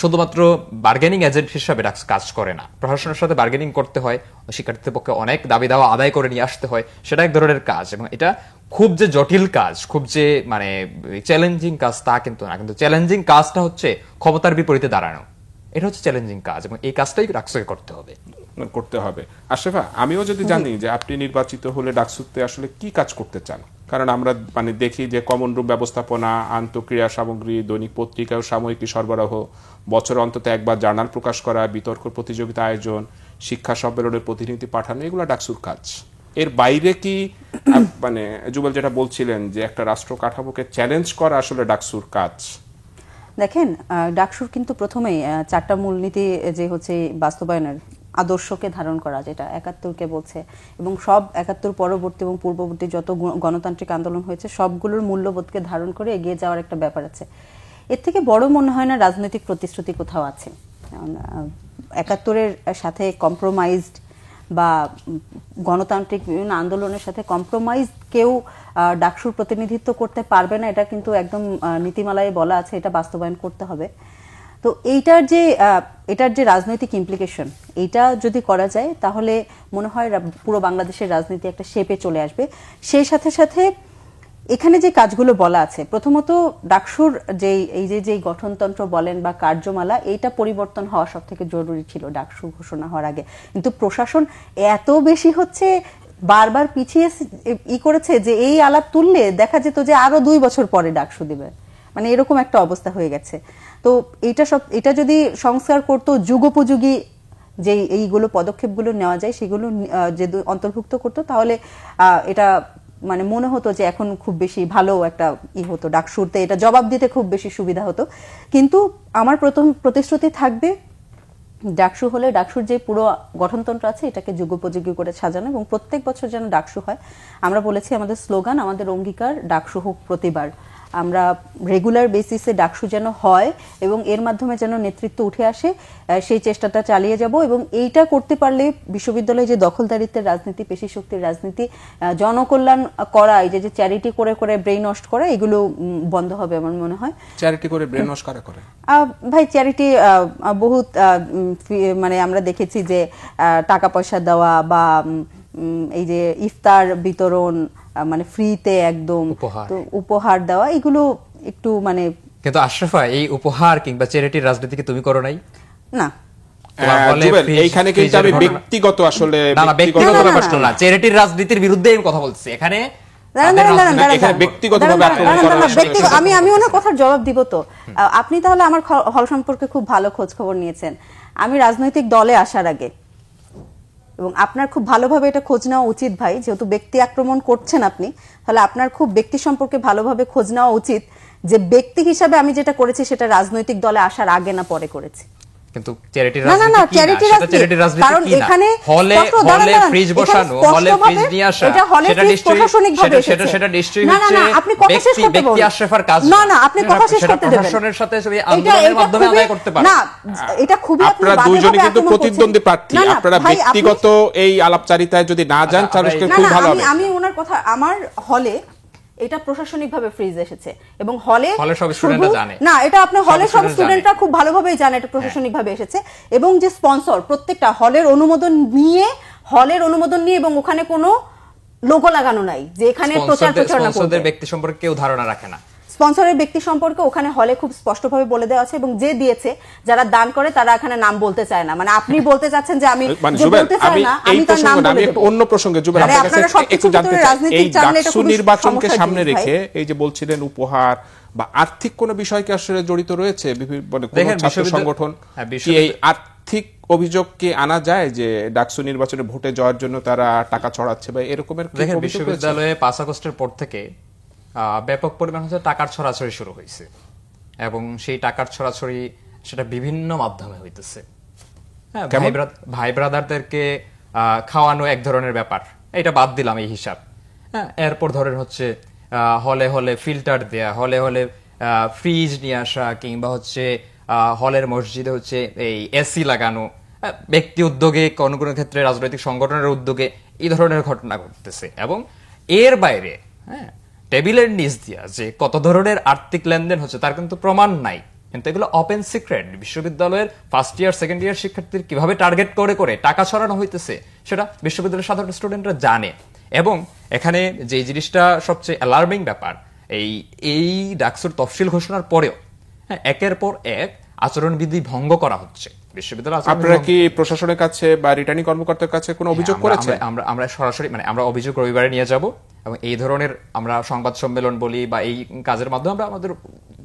শুধুমাত্র বার্গেনিং এজেন্ট হিসাবে ডাকসু কাজ করে না, প্রশাসনের সাথে বার্গেনিং করতে হয়, শিক্ষার্থীদের পক্ষে অনেক দাবি দাওয়া আদায় করে নিয়ে আসতে হয়, সেটা এক ধরনের কাজ। এবং এটা খুব যে জটিল কাজ, খুব যে চ্যালেঞ্জিং কাজ তা কিন্তু না, কিন্তু চ্যালেঞ্জিং কাজটা হচ্ছে ক্ষমতার বিপরীতে দাঁড়ানো, এটা হচ্ছে চ্যালেঞ্জিং কাজ, এবং এই কাজটাই ডাকসুকে করতে হবে। আশরাফা, আমিও যদি জানি যে আপনি নির্বাচিত হলে ডাকসুতে আসলে কি কাজ করতে চান, কারণ আমরা দেখি যে কমন রুম ব্যবস্থাপনা, আন্তঃক্রিয়া সামগ্রী, দৈনিক পত্রিকা ও সাময়িকী সরবরাহ, বছর অন্তত একবার জার্নাল প্রকাশ করা, বিতর্ক প্রতিযোগিতা আয়োজন, শিক্ষা সম্মেলনের প্রতিনিধি পাঠানো, এগুলো ডাকসুর কাজ। এর বাইরে কি জুবেল যেটা বলছিলেন যে একটা রাষ্ট্র কাঠামোকে চ্যালেঞ্জ করা আসলে ডাকসুর কাজ? দেখেন, ডাকসুর কিন্তু প্রথমেই 4টা মূলনীতি যে হচ্ছে বাস্তবায়নের আদর্শকে ধারণ করা, যেটা 71কে বলছে, এবং সব 71 পরবর্তী এবং পূর্ববর্তী যত গণতান্ত্রিক আন্দোলন হয়েছে সবগুলোর মূল্যবোধকে ধারণ করে এগিয়ে যাওয়ার একটা ব্যাপার আছে। এর থেকে বড় মনে হয় না রাজনৈতিক প্রতিশ্রুতি কোথাও আছে। 71-এর সাথে কম্প্রোমাইজড বা গণতান্ত্রিক বিভিন্ন আন্দোলনের সাথে কম্প্রোমাইজ কেউ ডাকসুর প্রতিনিধিত্ব করতে পারবে না, এটা কিন্তু একদম নীতিমালায় বলা আছে, এটা বাস্তবায়ন করতে হবে। তো এটার যে রাজনৈতিক ইমপ্লিকেশন, এটা যদি করা যায় তাহলে মনে হয় পুরো বাংলাদেশের রাজনীতি একটা শেপে চলে আসবে। সেই সাথে সাথে এখানে যে কাজগুলো বলা আছে, প্রথমত ডাকসুর যে গঠনতন্ত্র বলেন বা কার্যমালা, এইটা পরিবর্তন হওয়া সব থেকে জরুরি ছিল ডাকসু ঘোষণা হওয়ার আগে। কিন্তু প্রশাসন এত বেশি হচ্ছে বারবার পিছিয়ে করেছে যে এই আলাপ তুললে দেখা যেত যে আরো 2 বছর পরে ডাকসু দিবে, মানে এরকম একটা অবস্থা হয়ে গেছে। তো এটা যদি সংস্কার করতো, যুগোপযোগী যে এইগুলো পদক্ষেপগুলো নেওয়া যায় সেগুলো যে অন্তর্ভুক্ত করতো, তাহলে এটা মানে মনে হতো যে এখন খুব বেশি ভালো একটা হতো, ডাকসুরতে এটা জবাব দিতে খুব বেশি সুবিধা হতো। কিন্তু আমার প্রথম প্রতিশ্রুতি থাকবে, ডাকসু হলে ডাকসুর যে পুরো গঠনতন্ত্র আছে এটাকে যুগোপযোগী করে সাজানো, এবং প্রত্যেক বছর যেন ডাকসু হয়। আমরা বলেছি আমাদের স্লোগান, আমাদের অঙ্গীকার, ডাকসু হোক প্রতিবার। আমরা রেগুলার বেসিসে ডাকসু যেন হয় এবং এর মাধ্যমে যেন নেতৃত্ব উঠে আসে, সেই চেষ্টাটা চালিয়ে যাব। এবং এইটা করতে পারলে বিশ্ববিদ্যালয়ে যে দখলদারিত্বের রাজনীতি, পেশি শক্তির রাজনীতি, জনকল্যাণ করা, এই যে চ্যারিটি করে করে ব্রেইন ওয়াশ করা, এগুলো বন্ধ হবে আমার মনে হয়। চ্যারিটি করে ব্রেন ওয়াশ কারা করে? ভাই চ্যারিটি বহুত মানে আমরা দেখেছি যে টাকা পয়সা দেওয়া বা এই যে ইফতার বিতরণ, মানে ফ্রিতে একদম উপহার দেওয়া, এগুলো একটু মানে। কিন্তু আশরাফা, এই উপহার কিংবা চ্যারিটির রাজনীতি কি তুমি করো নাই? না, এইখানে কিন্তু আমি ব্যক্তিগত আসলে প্রশ্ন না, চ্যারিটির রাজনীতির বিরুদ্ধে আমি কথা বলছি এখানে। আমি ওনার কথার জবাব দিব। তো আপনি তাহলে আমার হল সম্পর্কে খুব ভালো খোঁজ খবর নিয়েছেন। আমি রাজনৈতিক দলে আসার আগে, এবং আপনার খুব ভালোভাবে এটা খোঁজ নেওয়া উচিত ভাই, যেহেতু ব্যক্তি আক্রমণ করছেন আপনি, তাহলে আপনার খুব ব্যক্তি সম্পর্কে ভালোভাবে খোঁজ নেওয়া উচিত যে ব্যক্তি হিসাবে আমি যেটা করেছি সেটা রাজনৈতিক দলে আসার আগে না পরে করেছি। কিন্তু চ্যারিটি রাজনীতি কারণ এখানে হলে ফ্রিজ বসানো, হলে ফ্রিজ নিয়ে আসা, সেটা নিশ্চয়ই হচ্ছে ব্যক্তি আশরাফার কাজ। না না, আপনি কথা শেষ করতে দেবেন। প্রশাসনের সাথে সেই আন্দোলনের মাধ্যমে আদায় করতে পারেন না, এটা খুবই আপনারা দুইজনই কিন্তু প্রতিদ্বন্দ্বী প্রার্থী। আপনারা ব্যক্তিগত এই আলাপচারিতায় যদি না যান তাহলে খুব ভালো হবে। আমি ওনার কথা, আমার হলে এটা প্রশাসনিকভাবে ফ্রিজ এসেছে এবং হলে সব স্টুডেন্টরা জানে না, এটা আপনার হলে সব স্টুডেন্টরা খুব ভালোভাবেই জানে এটা প্রশাসনিকভাবে এসেছে। এবং যে স্পন্সর, প্রত্যেকটা হলের অনুমোদন নিয়ে এবং ওখানে কোনো লোগো লাগানো নাই যে এখানে প্রচার প্রচারণা করবে। ব্যক্তি সম্পর্কে কেউ ধারণা রাখে না। স্পন্সরের ব্যক্তি সম্পর্কে ওখানে হলে খুব স্পষ্টভাবে বলে দেওয়া আছে, এবং যে দিয়েছে, যারা দান করে তারা এখানে নাম বলতে চায় না। মানে আপনি বলতে চাচ্ছেন যে আমি বলতে চাই না, আমি তার নাম বলে দেব। অন্য প্রসঙ্গে জুবেল, আপনার কাছে একটু জানতে চাই, এই ডাকসু নির্বাচনকে সামনে রেখে এই যে বলছিলেন উপহার বা আর্থিক কোন বিষয়কে আসলে জড়িত রয়েছে, বিভিন্ন ছাত্র সংগঠন কি এই আর্থিক অভিযোগকে আনা যায় যে ডাকসু নির্বাচনে ভোটে যাওয়ার জন্য তারা টাকা ছড়াচ্ছে বা এরকমের? দেখেন, বিশ্ববিদ্যালয়ে 5 আগস্টের পর থেকে ব্যাপক পরিমাণ হচ্ছে টাকার ছড়াছড়ি শুরু হয়েছে, এবং সেই টাকার ছড়াছড়ি সেটা বিভিন্ন মাধ্যমে হইতেছে। হ্যাঁ, ভাই ব্রাদারদেরকে খাওয়ানো এক ধরনের ব্যাপার, এটা বাদ দিলাম এই হিসাব। হ্যাঁ, এরপর ধরেন হচ্ছে হলে হলে ফিল্টার দেয়া, হলে হলে ফ্রিজ নিয়ে আসা, কিংবা হচ্ছে হলের মসজিদে হচ্ছে এই এসি লাগানো, ব্যক্তি উদ্যোগে, কোন কোন ক্ষেত্রে রাজনৈতিক সংগঠনের উদ্যোগে এই ধরনের ঘটনা ঘটতেছে। এবং এর বাইরে টেবিলের নিচ দিয়া যে কত ধরনের আর্থিক লেনদেন হচ্ছে তার কিন্তু প্রমাণ নাই, কিন্তু এগুলো ওপেন সিক্রেট। বিশ্ববিদ্যালয়ের ফার্স্ট ইয়ার সেকেন্ড ইয়ার শিক্ষার্থীর কিভাবে টার্গেট করে করে টাকা ছড়ানো হইতেছে সেটা বিশ্ববিদ্যালয়ের সাধারণ স্টুডেন্টরা জানে। এবং এখানে যে জিনিসটা সবচেয়ে অ্যালার্মিং ব্যাপার, এই ডাকসুর তফসিল ঘোষণার পরেও একের পর এক আচরণবিধি ভঙ্গ করা হচ্ছে বিশ্ববিদ্যালয়। আপনারা কি প্রশাসনের কাছে বা রিটার্নিং কর্মকর্তার কাছে কোনো অভিযোগ করেছেন? আমরা সরাসরি আমরা অভিযোগ রবিবারে নিয়ে যাব, এবং এই ধরনের আমরা সংবাদ সম্মেলন বলি বা এই কাজের মাধ্যমে আমরা আমাদের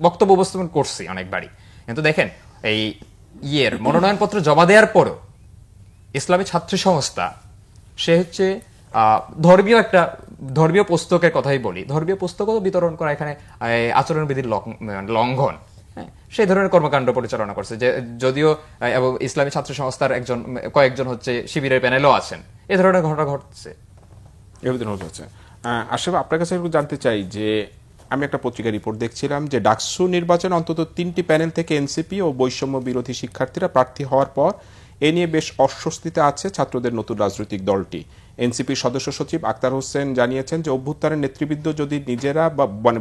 বক্তব্য উপস্থাপন করছি অনেকবারই। কিন্তু দেখেন, এই মনোনয়নপত্র জমা দেওয়ার পরও ইসলামী ছাত্র সংস্থা সে হচ্ছে ধর্মীয় পুস্তকের কথাই বলি, ধর্মীয় পুস্তকও বিতরণ করা এখানে আচরণবিধির লঙ্ঘন, সেই ধরনের কর্মকাণ্ড পরিচালনা করছে। যে যদিও ইসলামী ছাত্র সংস্থার কয়েকজন হচ্ছে শিবিরের প্যানেলও আছেন, এ ধরনের ঘটনা ঘটছে। আসলে আপনার কাছে একটু জানতে চাই যে আমি একটা পত্রিকা রিপোর্ট দেখছিলাম যে ডাকসু নির্বাচনে অন্তত 3টি প্যানেল থেকে এনসিপি ও বৈষম্য বিরোধী শিক্ষার্থীরা প্রার্থী হওয়ার পর এ নিয়ে বেশ অস্বস্তিতে আছে ছাত্রদের নতুন রাজনৈতিক দলটি। এনসিপির সদস্য সচিব আক্তার হোসেন জানিয়েছেন যে অভ্যুত্থানের নেতৃবৃন্দ যদি নিজেরা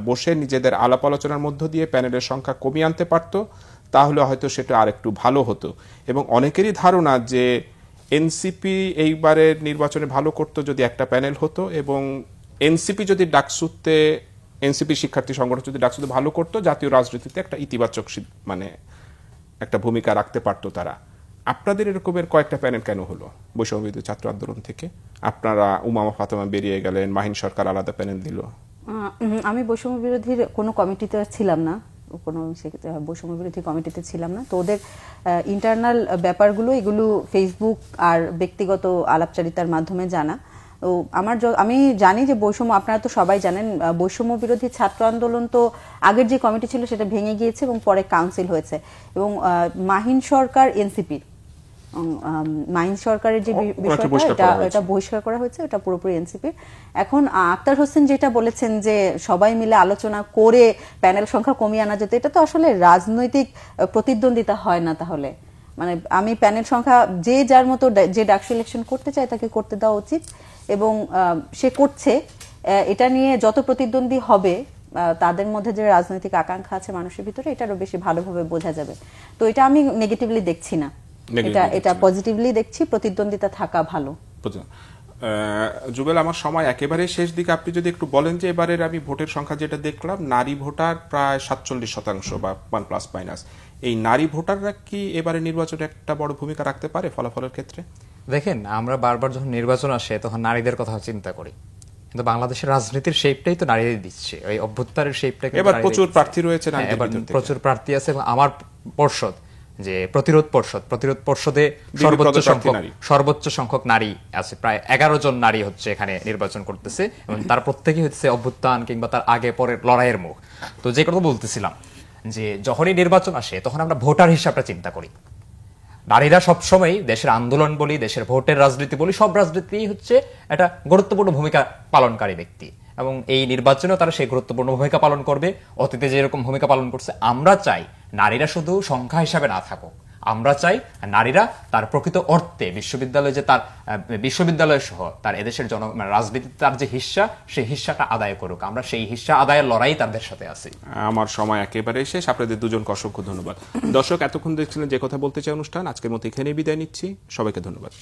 বসে নিজেদের আলাপ আলোচনার মধ্য দিয়ে প্যানেলের সংখ্যা কমিয়ে আনতে পারত তাহলে হয়তো সেটা আরেকটু ভালো হতো। এবং অনেকেরই ধারণা যে এনসিপি এইবারের নির্বাচনে ভালো করতো যদি একটা প্যানেল হতো, এবং এনসিপি যদি ডাকসুতে, এনসিপি শিক্ষার্থী সংগঠন যদি ডাকসুতে ভালো করতো, জাতীয় রাজনীতিতে একটা ইতিবাচক মানে একটা ভূমিকা রাখতে পারতো তারা। আপনাদের এরকমের কয়েকটা প্যানেল কেন হলো বৈষম্যবিরোধী ছাত্র আন্দোলন থেকে? আপনারা উমামা ফাতেমা বেরিয়ে গেলেন, মাহিন সরকার আলাদা প্যানেল দিল। আমি বৈষম্য বিরোধীর কোনো কমিটিতে ছিলাম না, কোনো বৈষম্য বিরোধী কমিটিতে ছিলাম না। তো ওদের ইন্টারনাল ব্যাপারগুলো এগুলো ফেসবুক আর ব্যক্তিগত আলাপচারিতার মাধ্যমে জানা। তো আমি জানি যে বৈষম্য, আপনারা তো সবাই জানেন, বৈষম্য বিরোধী ছাত্র আন্দোলন তো আগের যে কমিটি ছিল সেটা ভেঙে গিয়েছে এবং পরে কাউন্সিল হয়েছে, এবং মাহিন সরকার এনসিপির, মাহিন সরকারের যে বিষয়টা এটা বহিষ্কার করা হয়েছে, এটা পুরোপুরি এনসিপির। এখন আক্তার হোসেন যেটা বলেছেন যে সবাই মিলে আলোচনা করে প্যানেল সংখ্যা কমিয়ে আনা যেত, এটা তো আসলে রাজনৈতিক প্রতিদ্বন্দ্বিতা হয় না। তাহলে মানে আমি প্যানেল সংখ্যা যে যার মতো যে ডাকসু ইলেকশন করতে চায় তাকে করতে দেওয়া উচিত, এবং সে করছে। এটা নিয়ে যত প্রতিদ্বন্দ্বী হবে তাদের মধ্যে যে রাজনৈতিক আকাঙ্ক্ষা আছে মানুষের ভিতরে, এটা আরো বেশি ভালোভাবে বোঝা যাবে। তো এটা আমি নেগেটিভলি দেখছি না, এটা পজিটিভলি দেখছি। প্রতিদ্বন্দ্বিতা থাকা ভালো। জুবেল, আমার সময় একেবারে শেষ দিকে, আপনি যদি একটু বলেন যে এবারের আমি ভোটের সংখ্যা যেটা দেখলাম, নারী ভোটার প্রায় 47% বা 1+- এই নারী ভোটাররা কি এবারে নির্বাচনে একটা বড় ভূমিকা রাখতে পারে ফলাফলের ক্ষেত্রে? দেখেন, আমরা বারবার যখন নির্বাচন আসে তখন নারীদের কথা চিন্তা করি, কিন্তু বাংলাদেশের রাজনীতির শেপটাই তো নারীদের দিচ্ছে। ওই অভ্যুত্থানের শেপটাকে এবার প্রচুর প্রার্থী রয়েছে, প্রচুর প্রার্থী আছে, এবং আমার পর্ষদ যে প্রতিরোধ পর্ষদে সর্বোচ্চ সংখ্যক নারী আছে, প্রায় 11 জন নারী হচ্ছে এখানে নির্বাচন করতেছে, এবং তার প্রত্যেকেই হচ্ছে অভ্যুত্থান কিংবা তার আগে পরের লড়াইয়ের মুখ। তো যে কথা বলতেছিলাম যে যখনই নির্বাচন আসে তখন আমরা ভোটার হিসাবটা চিন্তা করি। নারীরা সবসময় দেশের আন্দোলন বলি, দেশের ভোটের রাজনীতি বলি, সব রাজনীতি হচ্ছে একটা গুরুত্বপূর্ণ ভূমিকা পালনকারী ব্যক্তি, এবং এই নির্বাচনেও তারা সেই গুরুত্বপূর্ণ ভূমিকা পালন করবে। অতীতে যেরকম ভূমিকা পালন করছে। আমরা চাই নারীরা শুধু সংখ্যা হিসাবে না থাকুক, আমরা চাই নারীরা তার প্রকৃত অর্থে বিশ্ববিদ্যালয়ে যে তার বিশ্ববিদ্যালয় সহ তার এদেশের রাজনীতিতে তার যে হিস্সা, সেই হিস্সাটা আদায় করুক। আমরা সেই হিস্সা আদায়ের লড়াই তাদের সাথে আছি। আমার সময় একেবারে শেষ। আপনাদের দুজনকে অসংখ্য ধন্যবাদ। দর্শক, এতক্ষণ দেখছিলেন যে কথা বলতে চাই অনুষ্ঠান। আজকের মতো এখানেই বিদায় নিচ্ছি। সবাইকে ধন্যবাদ।